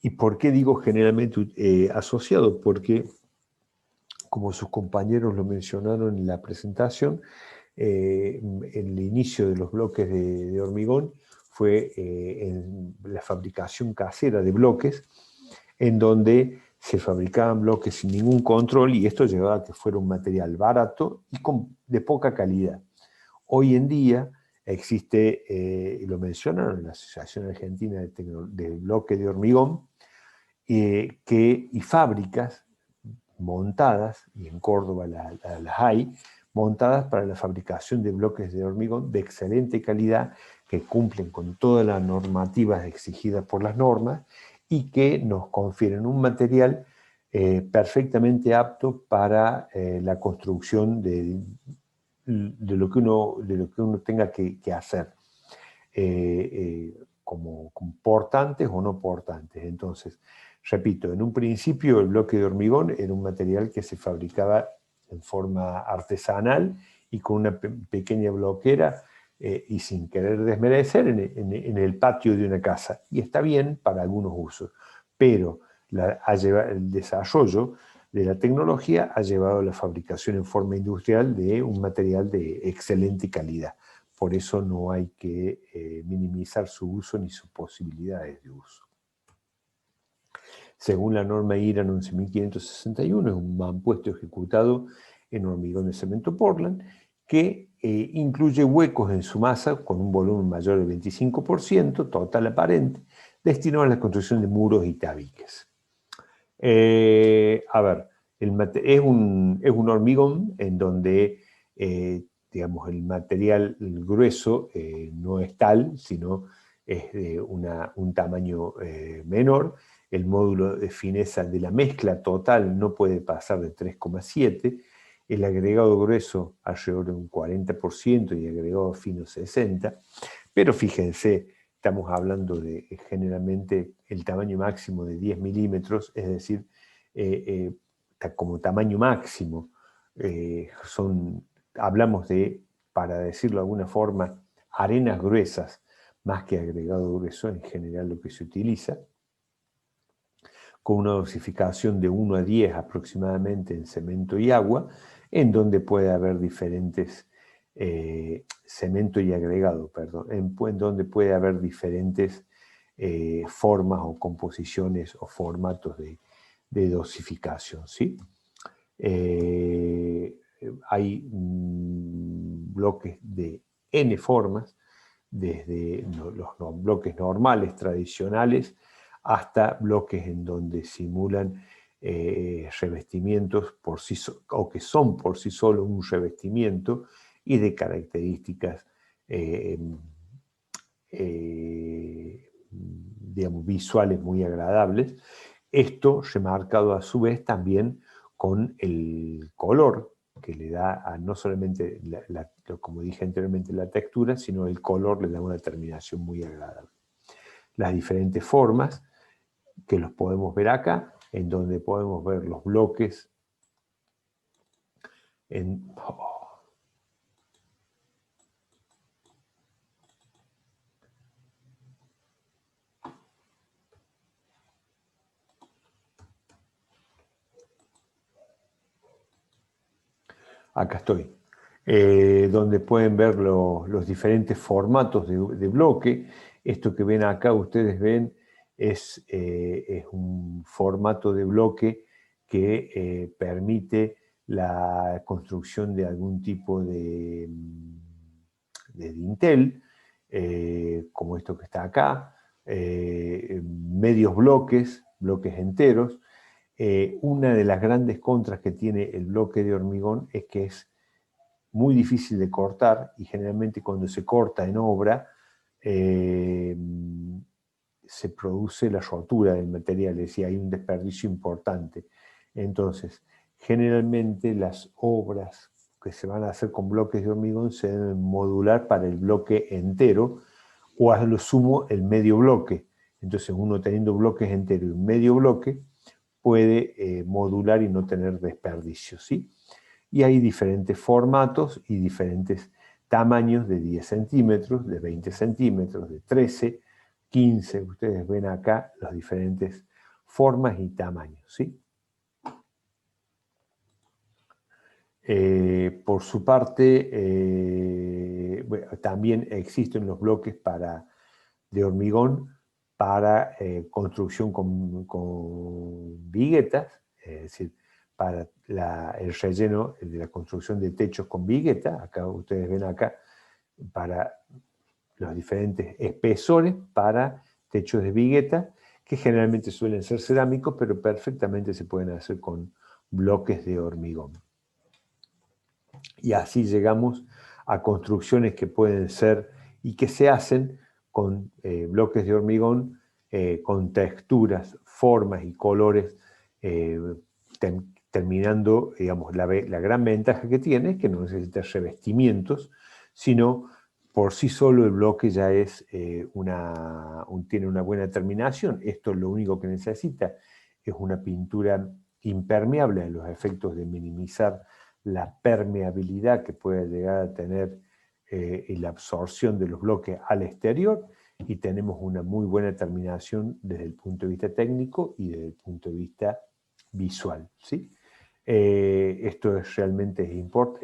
[SPEAKER 1] ¿Y por qué digo generalmente asociado? Porque, como sus compañeros lo mencionaron en la presentación, el inicio de los bloques de hormigón fue en la fabricación casera de bloques, en donde se fabricaban bloques sin ningún control, y esto llevaba a que fuera un material barato y de poca calidad. Hoy en día existe, y lo mencionaron en la Asociación Argentina de Bloque de Hormigón, y fábricas montadas, y en Córdoba las hay, montadas para la fabricación de bloques de hormigón de excelente calidad, que cumplen con todas las normativas exigidas por las normas y que nos confieren un material perfectamente apto para la construcción de lo que uno tenga que hacer, como portantes o no portantes. Entonces, repito, en un principio el bloque de hormigón era un material que se fabricaba en forma artesanal y con una pequeña bloquera y sin querer desmerecer en el patio de una casa. Y está bien para algunos usos, pero el desarrollo de la tecnología ha llevado a la fabricación en forma industrial de un material de excelente calidad. Por eso no hay que minimizar su uso ni sus posibilidades de uso. Según la norma IRAN 11561, es un mampuesto ejecutado en hormigón de cemento Portland que incluye huecos en su masa con un volumen mayor del 25%, total aparente, destinado a la construcción de muros y tabiques. A ver, es un hormigón en donde, digamos, el material grueso no es tal, sino es de un tamaño menor. El módulo de fineza de la mezcla total no puede pasar de 3,7. El agregado grueso alrededor de un 40% y agregado fino 60%. Pero fíjense, estamos hablando de generalmente el tamaño máximo de 10 milímetros, es decir, como tamaño máximo. Hablamos de, para decirlo de alguna forma, arenas gruesas, más que agregado grueso en general lo que se utiliza, con una dosificación de 1 a 10 aproximadamente en cemento y agua, en donde puede haber diferentes, cemento y agregado, perdón, en donde puede haber diferentes formas o composiciones o formatos de dosificación, ¿sí? Hay bloques de N formas, desde los bloques normales, tradicionales, hasta bloques en donde simulan revestimientos por sí o que son por sí solos un revestimiento y de características digamos, visuales muy agradables. Esto remarcado a su vez también con el color que le da no solamente, como dije anteriormente, la textura, sino el color le da una terminación muy agradable. Las diferentes formas, que los podemos ver acá, en donde podemos ver los bloques acá estoy, donde pueden ver los diferentes formatos de bloque. Esto que ven acá, ustedes ven, es un formato de bloque que permite la construcción de algún tipo de dintel, como esto que está acá, medios bloques enteros, Una de las grandes contras que tiene el bloque de hormigón es que es muy difícil de cortar, y generalmente cuando se corta en obra se produce la rotura del material, es decir, hay un desperdicio importante. Entonces, generalmente las obras que se van a hacer con bloques de hormigón se deben modular para el bloque entero, o a lo sumo el medio bloque. Entonces, uno teniendo bloques enteros y un medio bloque puede modular y no tener desperdicio, ¿sí? Y hay diferentes formatos y diferentes tamaños de 10 centímetros, de 20 centímetros, de 13, 15. Ustedes ven acá las diferentes formas y tamaños, ¿sí? Por su parte, bueno, también existen los bloques de hormigón para construcción con viguetas, es decir, para el relleno de la construcción de techos con vigueta. Acá ustedes ven acá para los diferentes espesores para techos de vigueta, que generalmente suelen ser cerámicos, pero perfectamente se pueden hacer con bloques de hormigón. Y así llegamos a construcciones que pueden ser y que se hacen con bloques de hormigón, con texturas, formas y colores, terminando, digamos, la gran ventaja que tiene es que no necesita revestimientos, sino por sí solo el bloque ya es, tiene una buena terminación. Esto lo único que necesita es una pintura impermeable a los efectos de minimizar la permeabilidad que puede llegar a tener y la absorción de los bloques al exterior, y tenemos una muy buena terminación desde el punto de vista técnico y desde el punto de vista visual, ¿sí? Esto realmente es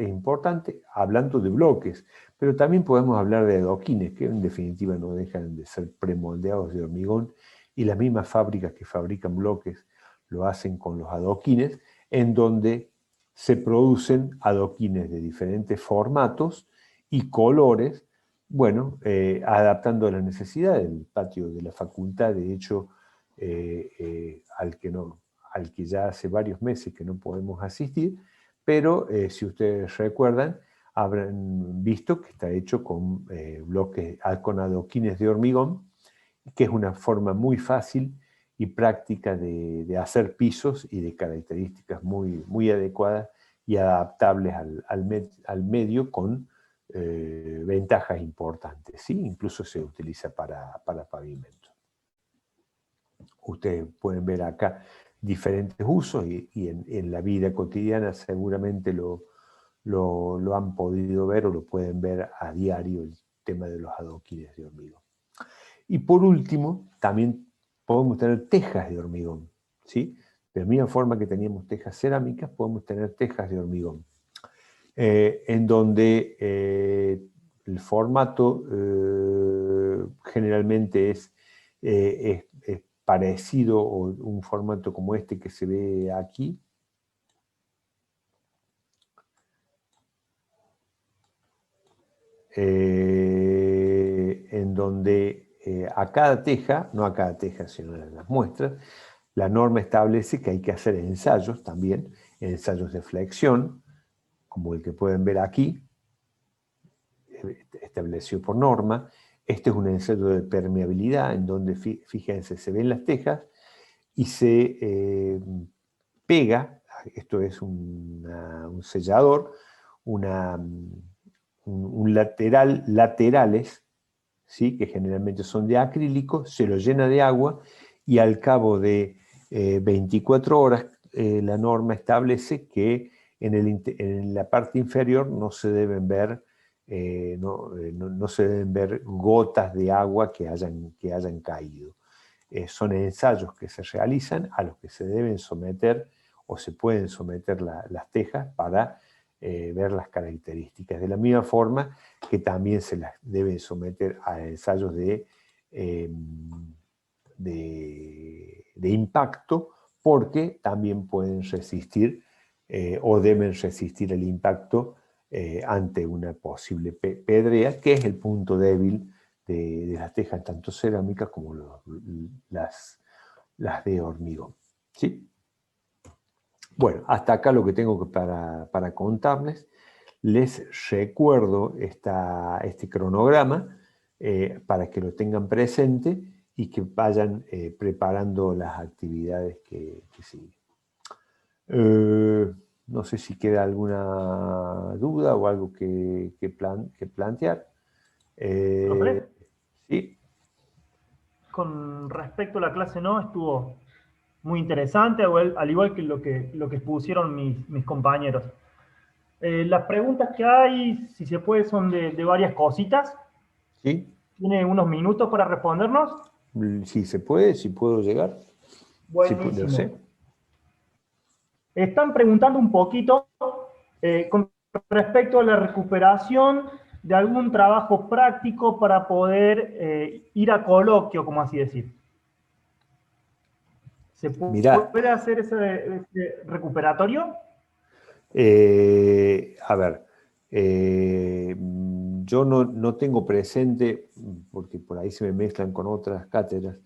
[SPEAKER 1] importante, hablando de bloques, pero también podemos hablar de adoquines, que en definitiva no dejan de ser premoldeados de hormigón, y las mismas fábricas que fabrican bloques lo hacen con los adoquines, en donde se producen adoquines de diferentes formatos y colores, bueno, adaptando a la necesidad del patio de la facultad. De hecho, al que ya hace varios meses que no podemos asistir, pero si ustedes recuerdan, habrán visto que está hecho con bloques, con adoquines de hormigón, que es una forma muy fácil y práctica de hacer pisos, y de características muy, muy adecuadas y adaptables al medio, con ventajas importantes, ¿sí? Incluso se utiliza para pavimento. Ustedes pueden ver acá diferentes usos, y en la vida cotidiana seguramente lo han podido ver o lo pueden ver a diario, el tema de los adoquines de hormigón. Y por último, también podemos tener tejas de hormigón, ¿sí? De la misma forma que teníamos tejas cerámicas, podemos tener tejas de hormigón, en donde el formato generalmente es parecido, o un formato como este que se ve aquí, en donde a cada teja, no a cada teja, sino a las muestras, la norma establece que hay que hacer ensayos también, ensayos de flexión, como el que pueden ver aquí, establecido por norma. Este es un ensayo de permeabilidad, en donde, fíjense, se ven las tejas y se pega, esto es un sellador, laterales, ¿sí? Que generalmente son de acrílico, se lo llena de agua, y al cabo de 24 horas la norma establece que en la parte inferior no se deben ver, no se deben ver gotas de agua que hayan caído. Son ensayos que se realizan, a los que se deben someter o se pueden someter las tejas para ver las características. De la misma forma que también se las deben someter a ensayos de impacto, porque también pueden resistir o deben resistir el impacto ante una posible pedrea, que es el punto débil de las tejas, tanto cerámicas como las de hormigón, ¿sí? Bueno, hasta acá lo que tengo para contarles. Les recuerdo este cronograma para que lo tengan presente y que vayan preparando las actividades que siguen. No sé si queda alguna duda o algo que plantear.
[SPEAKER 21] ¿Profe?
[SPEAKER 1] Sí.
[SPEAKER 21] Con respecto a la clase no, estuvo muy interesante, al igual que lo que expusieron mis compañeros. Las preguntas que hay, si se puede, son de varias cositas.
[SPEAKER 1] ¿Sí?
[SPEAKER 21] ¿Tiene unos minutos para respondernos?
[SPEAKER 1] Si se puede, si puedo llegar.
[SPEAKER 21] Buenísimo.
[SPEAKER 1] Si lo sé.
[SPEAKER 21] Están preguntando un poquito con respecto a la recuperación de algún trabajo práctico para poder ir a coloquio, como así decir. ¿Se puede hacer ese recuperatorio?
[SPEAKER 1] A ver, yo no tengo presente, porque por ahí se me mezclan con otras cátedras,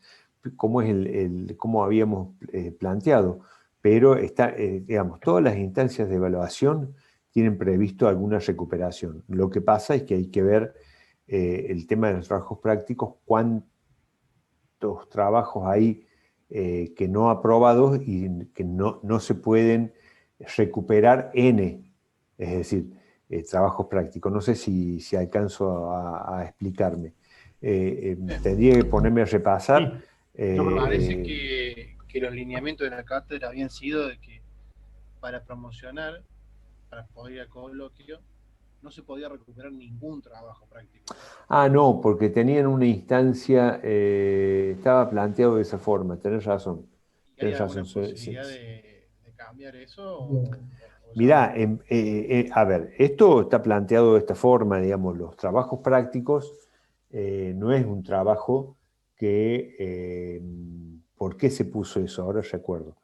[SPEAKER 1] cómo es cómo habíamos planteado, pero digamos, todas las instancias de evaluación tienen previsto alguna recuperación. Lo que pasa es que hay que ver el tema de los trabajos prácticos, cuántos trabajos hay que no aprobados y que no se pueden recuperar N, es decir, trabajos prácticos. No sé si alcanzo a explicarme. Tendría que ponerme a repasar.
[SPEAKER 7] Me parece que los lineamientos de la cátedra habían sido de que para promocionar, para poder ir al coloquio, no se podía recuperar ningún trabajo práctico.
[SPEAKER 1] No, porque tenían una instancia, estaba planteado de esa forma, tenés razón.
[SPEAKER 7] ¿Y hay alguna posibilidad de cambiar eso?
[SPEAKER 1] Mirá, a ver, esto está planteado de esta forma, digamos, los trabajos prácticos no es un trabajo que... ¿Por qué se puso eso? Ahora recuerdo.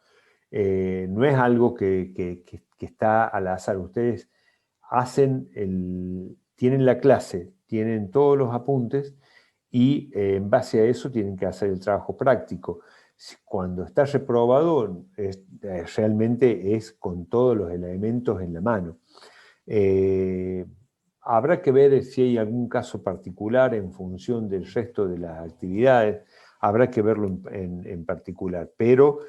[SPEAKER 1] No es algo que está al azar. Ustedes tienen la clase, tienen todos los apuntes y en base a eso tienen que hacer el trabajo práctico. Cuando está reprobado, realmente es con todos los elementos en la mano. Habrá que ver si hay algún caso particular en función del resto de las actividades, habrá que verlo en particular, pero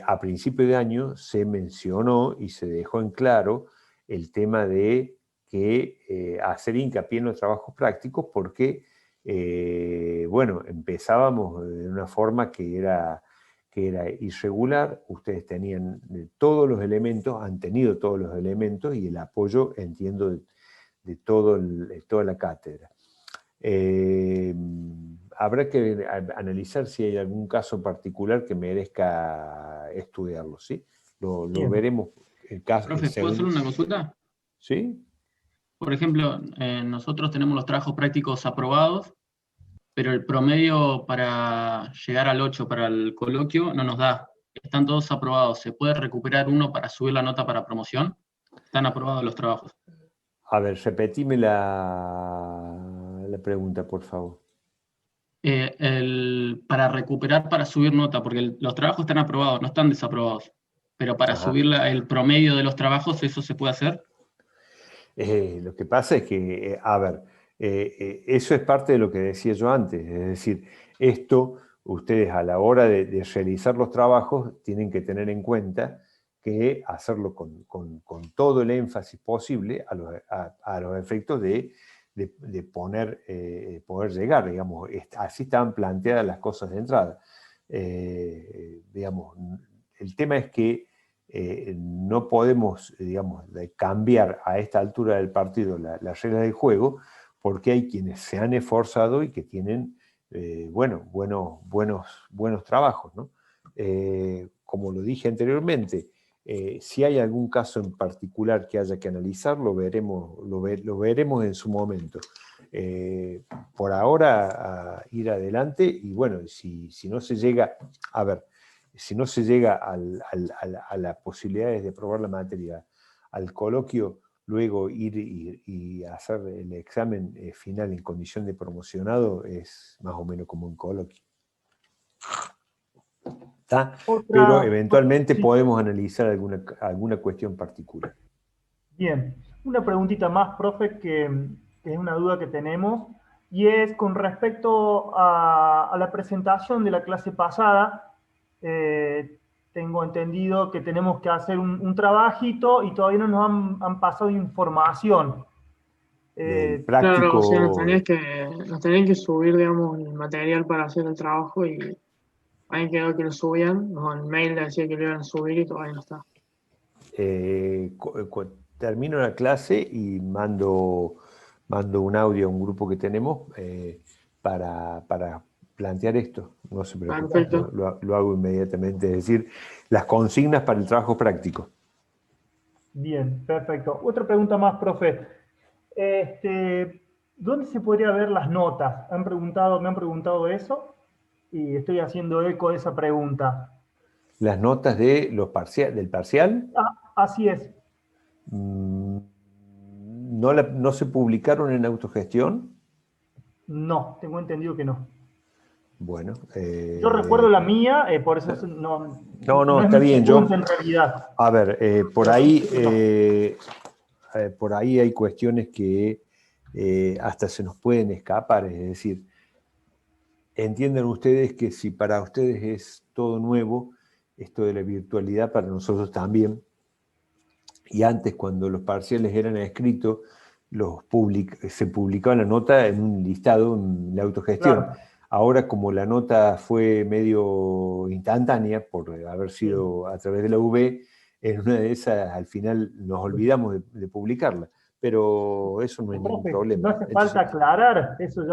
[SPEAKER 1] a principio de año se mencionó y se dejó en claro el tema de que hacer hincapié en los trabajos prácticos porque, bueno, empezábamos de una forma que era irregular, ustedes tenían todos los elementos, han tenido todos los elementos y el apoyo, entiendo, de toda la cátedra. Habrá que analizar si hay algún caso particular que merezca estudiarlo, ¿sí? Lo veremos.
[SPEAKER 22] Profe, ¿puedo hacer una consulta?
[SPEAKER 1] ¿Sí?
[SPEAKER 22] Por ejemplo, nosotros tenemos los trabajos prácticos aprobados, pero el promedio para llegar al 8 para el coloquio no nos da. Están todos aprobados. ¿Se puede recuperar uno para subir la nota para promoción? Están aprobados los trabajos.
[SPEAKER 1] A ver, repetime la pregunta, por favor.
[SPEAKER 22] Para recuperar, para subir nota, porque los trabajos están aprobados, no están desaprobados. Pero para subir el promedio de los trabajos, ¿eso se puede hacer?
[SPEAKER 1] Lo que pasa es que, a ver, eso es parte de lo que decía yo antes, es decir, esto ustedes a la hora de realizar los trabajos tienen que tener en cuenta que hacerlo con todo el énfasis posible a los efectos de poder llegar, digamos, así estaban planteadas las cosas de entrada. Digamos, el tema es que no podemos, digamos, cambiar a esta altura del partido las reglas del juego, porque hay quienes se han esforzado y que tienen buenos trabajos, ¿no? Como lo dije anteriormente, si hay algún caso en particular que haya que analizar, lo veremos en su momento. Por ahora, ir adelante y bueno, si no se llega, a ver, si no se llega a las posibilidades de aprobar la materia al coloquio, luego ir y hacer el examen final en condición de promocionado es más o menos como un coloquio. ¿Está?
[SPEAKER 21] Otra-
[SPEAKER 1] Pero eventualmente
[SPEAKER 21] sí.
[SPEAKER 1] podemos analizar alguna cuestión particular.
[SPEAKER 21] Bien, una preguntita más, profe, que es una duda que tenemos, y es con respecto a la presentación de la clase pasada. Tengo entendido que tenemos que hacer un trabajito y todavía no nos han pasado información.
[SPEAKER 1] Del
[SPEAKER 6] Claro, o sea,
[SPEAKER 1] práctico,
[SPEAKER 6] nos tenían que subir, digamos, el material para hacer el trabajo y ahí quedó que lo subían. No, el mail decía que lo iban a subir y todavía no está.
[SPEAKER 1] termino la clase y mando un audio a un grupo que tenemos para plantear esto. No se preocupe,
[SPEAKER 6] Perfecto.
[SPEAKER 1] lo hago inmediatamente. Es decir, las consignas para el trabajo práctico.
[SPEAKER 21] Bien, perfecto. Otra pregunta más, profe. ¿Dónde se podría ver las notas? Me han preguntado eso y estoy haciendo eco de esa pregunta.
[SPEAKER 1] Las notas de del parcial
[SPEAKER 21] Así es.
[SPEAKER 1] no se publicaron en autogestión.
[SPEAKER 21] No, tengo entendido que no.
[SPEAKER 1] Bueno.
[SPEAKER 21] Yo recuerdo la mía, por eso no
[SPEAKER 1] No,
[SPEAKER 21] es
[SPEAKER 1] está
[SPEAKER 21] mi
[SPEAKER 1] bien.
[SPEAKER 21] pregunta en realidad.
[SPEAKER 1] A ver, por ahí hay cuestiones que hasta se nos pueden escapar. Es decir, entiendan ustedes que si para ustedes es todo nuevo, esto de la virtualidad para nosotros también. Y antes, cuando los parciales eran escritos, se publicaba la nota en un listado en la autogestión.
[SPEAKER 21] Claro.
[SPEAKER 1] Ahora, como la nota fue medio instantánea, por haber sido a través de la UB, en una de esas al final nos olvidamos de publicarla. Pero eso no es ningún
[SPEAKER 21] Profe,
[SPEAKER 1] problema.
[SPEAKER 21] no hace falta aclarar, eso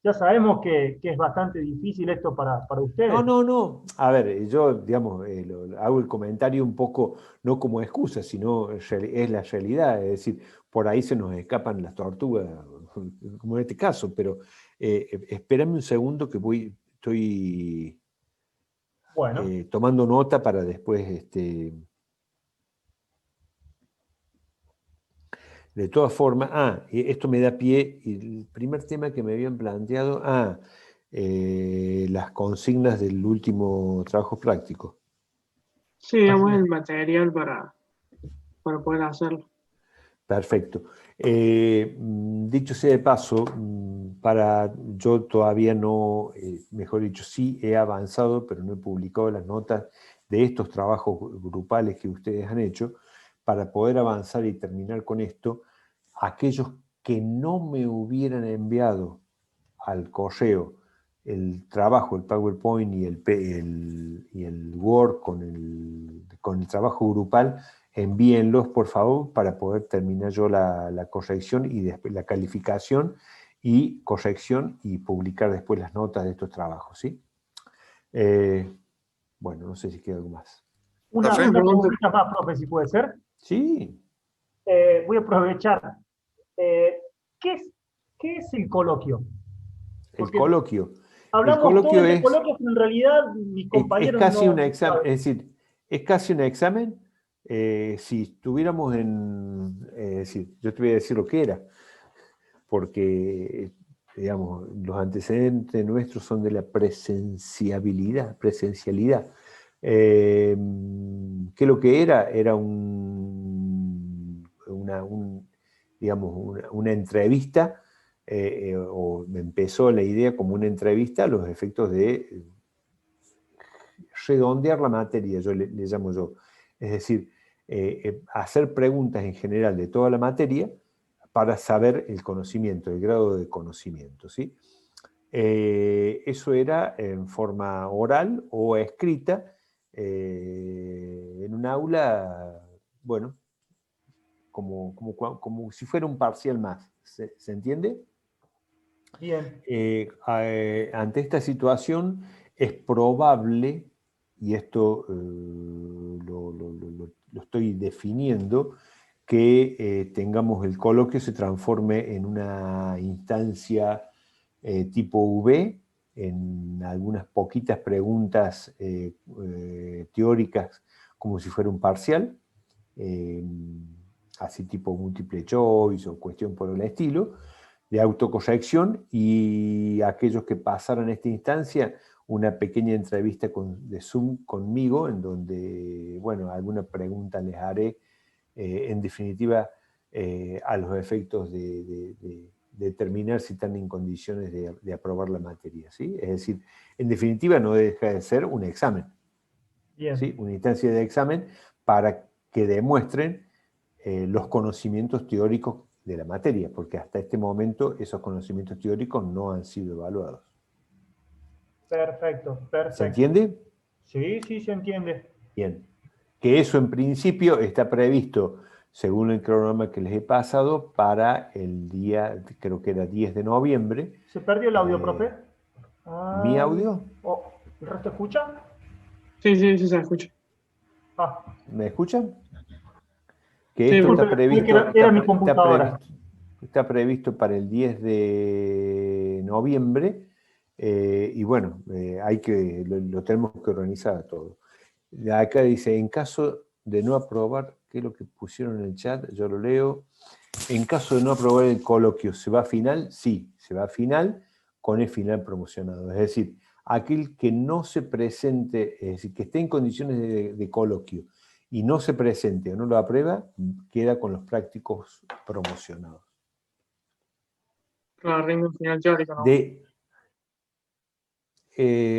[SPEAKER 21] ya sabemos que es bastante difícil esto para ustedes.
[SPEAKER 1] No. A ver, yo, digamos, hago el comentario un poco, no como excusa, sino es la realidad. Es decir, por ahí se nos escapan las tortugas, como en este caso, pero espérame un segundo que estoy
[SPEAKER 21] Bueno.
[SPEAKER 1] tomando nota para después. De todas formas, esto me da pie, el primer tema que me habían planteado, las consignas del último trabajo práctico.
[SPEAKER 6] Sí, digamos el material para poder hacerlo.
[SPEAKER 1] Perfecto. Dicho sea de paso, yo todavía no, mejor dicho, sí he avanzado, pero no he publicado las notas de estos trabajos grupales que ustedes han hecho. Para poder avanzar y terminar con esto, aquellos que no me hubieran enviado al correo el trabajo, el PowerPoint y el Word con el trabajo grupal, envíenlos por favor para poder terminar yo la corrección y después la calificación y corrección y publicar después las notas de estos trabajos, ¿sí? Bueno, no sé si queda algo más.
[SPEAKER 21] Una preguntita más, profe, si puede ser.
[SPEAKER 1] Sí.
[SPEAKER 21] Voy a aprovechar. ¿Qué es el coloquio? Porque
[SPEAKER 1] el coloquio.
[SPEAKER 21] Hablamos
[SPEAKER 1] el coloquio
[SPEAKER 21] todos de coloquios, pero en realidad mis compañeros
[SPEAKER 1] es casi
[SPEAKER 21] no
[SPEAKER 1] un examen,
[SPEAKER 21] saben.
[SPEAKER 1] es decir, es casi un examen. Si estuviéramos es decir, yo te voy a decir lo que era, porque digamos, los antecedentes nuestros son de la presencialidad. ¿Qué es lo que era? Era una entrevista, o me empezó la idea como una entrevista a los efectos de redondear la materia, le llamo yo. Es decir, hacer preguntas en general de toda la materia para saber el conocimiento, el grado de conocimiento, ¿sí? Eso era en forma oral o escrita, en un aula, bueno, como si fuera un parcial más. ¿Se entiende?
[SPEAKER 21] Bien.
[SPEAKER 1] Ante esta situación es probable, y esto lo estoy definiendo, que tengamos el coloquio se transforme en una instancia tipo V, en algunas poquitas preguntas teóricas, como si fuera un parcial, así tipo múltiple choice o cuestión por el estilo, de autocorrección, y aquellos que pasaran esta instancia una pequeña entrevista de Zoom conmigo, en donde, bueno, alguna pregunta les haré, en definitiva, a los efectos de determinar si están en condiciones de aprobar la materia, ¿sí? Es decir, en definitiva no deja de ser un examen, ¿sí? Una instancia de examen para que demuestren los conocimientos teóricos de la materia, porque hasta este momento esos conocimientos teóricos no han sido evaluados.
[SPEAKER 21] Perfecto, perfecto.
[SPEAKER 1] ¿Se entiende?
[SPEAKER 21] Sí, sí, se entiende.
[SPEAKER 1] Bien. Que eso en principio está previsto, según el cronograma que les he pasado, para el día, creo que era 10 de noviembre.
[SPEAKER 21] ¿Se perdió el audio, profe?
[SPEAKER 1] ¿Mi audio?
[SPEAKER 21] ¿El resto escucha?
[SPEAKER 6] Sí, sí, sí se escucha.
[SPEAKER 1] ¿Me escuchan? Que
[SPEAKER 21] Sí,
[SPEAKER 1] esto está
[SPEAKER 21] porque
[SPEAKER 1] previsto,
[SPEAKER 21] era mi computadora.
[SPEAKER 1] está previsto para el 10 de noviembre, y bueno, lo tenemos que organizar todo. Acá dice, en caso de no aprobar, ¿qué es lo que pusieron en el chat? Yo lo leo. En caso de no aprobar el coloquio, ¿se va a final? Sí, se va a final con el final promocionado. Es decir, aquel que no se presente, es decir, que esté en condiciones de coloquio y no se presente o no lo aprueba, queda con los prácticos promocionados.
[SPEAKER 6] Claro, rinde un final teórico, ¿no?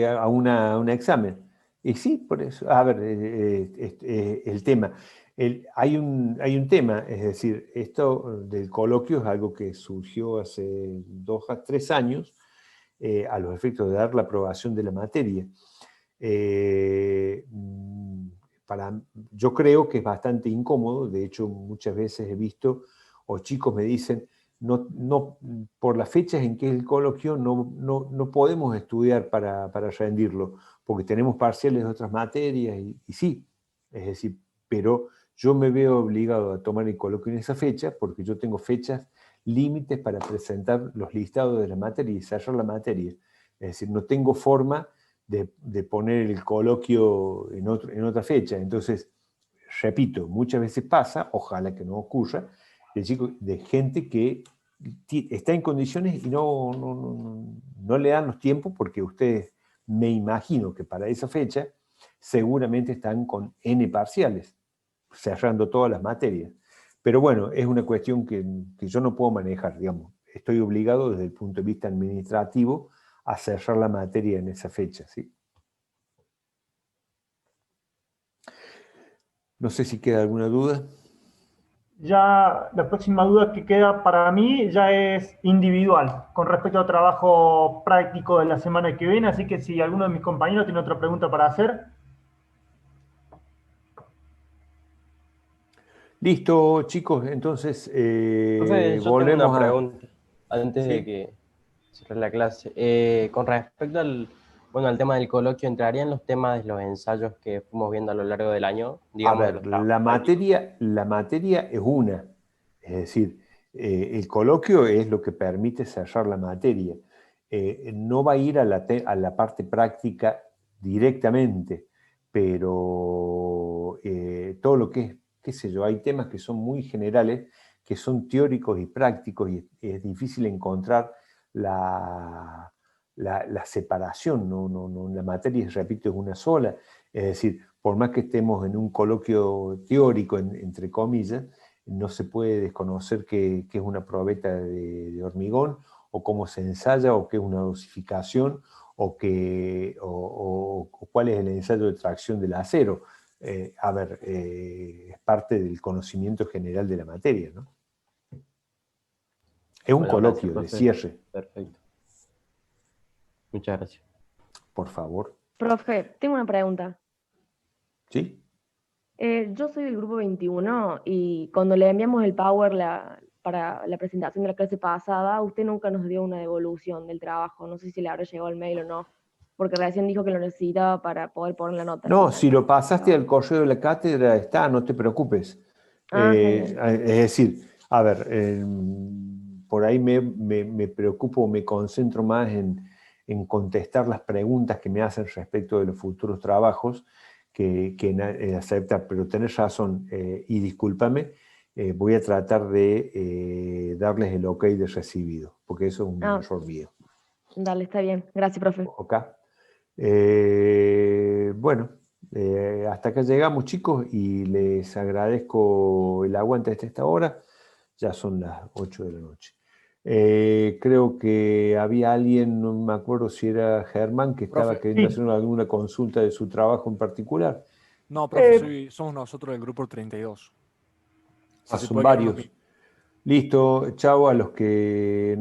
[SPEAKER 1] A un examen. Y sí, por eso. A ver, el tema. Hay un tema, es decir, esto del coloquio es algo que surgió hace 2 a 3 años, a los efectos de dar la aprobación de la materia. Yo creo que es bastante incómodo, de hecho muchas veces he visto, o chicos me dicen, no, por las fechas en que es el coloquio no podemos estudiar para rendirlo, porque tenemos parciales de otras materias, y sí, es decir, pero yo me veo obligado a tomar el coloquio en esa fecha, porque yo tengo fechas límites para presentar los listados de la materia y cerrar la materia. Es decir, no tengo forma de poner el coloquio en otra fecha. Entonces, repito, muchas veces pasa, ojalá que no ocurra, de gente que está en condiciones y no le dan los tiempos, porque ustedes, me imagino que para esa fecha seguramente están con N parciales, cerrando todas las materias. Pero bueno, es una cuestión que yo no puedo manejar, digamos. Estoy obligado desde el punto de vista administrativo a cerrar la materia en esa fecha, ¿sí? No sé si queda alguna duda.
[SPEAKER 21] Ya la próxima duda que queda para mí ya es individual, con respecto al trabajo práctico de la semana que viene, así que si alguno de mis compañeros tiene otra pregunta para hacer.
[SPEAKER 1] Listo, chicos, entonces
[SPEAKER 9] Profe, yo tengo una pregunta antes de que cierre la clase. Con respecto al tema del coloquio, ¿entrarían los temas de los ensayos que fuimos viendo a lo largo del año? Digamos,
[SPEAKER 1] a ver, la materia es una, es decir, el coloquio es lo que permite cerrar la materia. No va a ir a la parte práctica directamente, pero todo lo que es, qué sé yo, hay temas que son muy generales, que son teóricos y prácticos, y es difícil encontrar la separación, la materia, repito, es una sola. Es decir, por más que estemos en un coloquio teórico, entre comillas, no se puede desconocer qué es una probeta de hormigón, o cómo se ensaya, o qué es una dosificación, o cuál es el ensayo de tracción del acero. Es parte del conocimiento general de la materia, ¿no? Es un coloquio de cierre.
[SPEAKER 9] Perfecto. Muchas gracias.
[SPEAKER 1] Por favor.
[SPEAKER 8] Profe, tengo una pregunta.
[SPEAKER 1] ¿Sí?
[SPEAKER 8] Yo soy del grupo 21 y cuando le enviamos el Power para la presentación de la clase pasada, usted nunca nos dio una devolución del trabajo. No sé si le habrá llegado el mail o no, porque recién dijo que lo necesitaba para poder poner la nota.
[SPEAKER 1] No, si lo pasaste al correo de la cátedra, está, no te preocupes. Es decir, a ver, por ahí me preocupo, me concentro más en contestar las preguntas que me hacen respecto de los futuros trabajos que en aceptar, pero tenés razón, y discúlpame, voy a tratar de darles el ok de recibido, porque eso es un error mío.
[SPEAKER 8] Dale, está bien. Gracias, profe.
[SPEAKER 1] ¿Ok? Bueno, hasta acá llegamos, chicos, y les agradezco el aguante hasta esta hora. Ya son las 8 de la noche. Creo que había alguien, no me acuerdo si era Germán, que estaba
[SPEAKER 4] Profe.
[SPEAKER 1] queriendo hacer alguna consulta de su trabajo en particular.
[SPEAKER 4] No, profe, somos nosotros del grupo 32.
[SPEAKER 1] Ah,
[SPEAKER 4] Si se
[SPEAKER 1] son
[SPEAKER 4] puede quedar unos
[SPEAKER 1] varios. Listo, chao a los que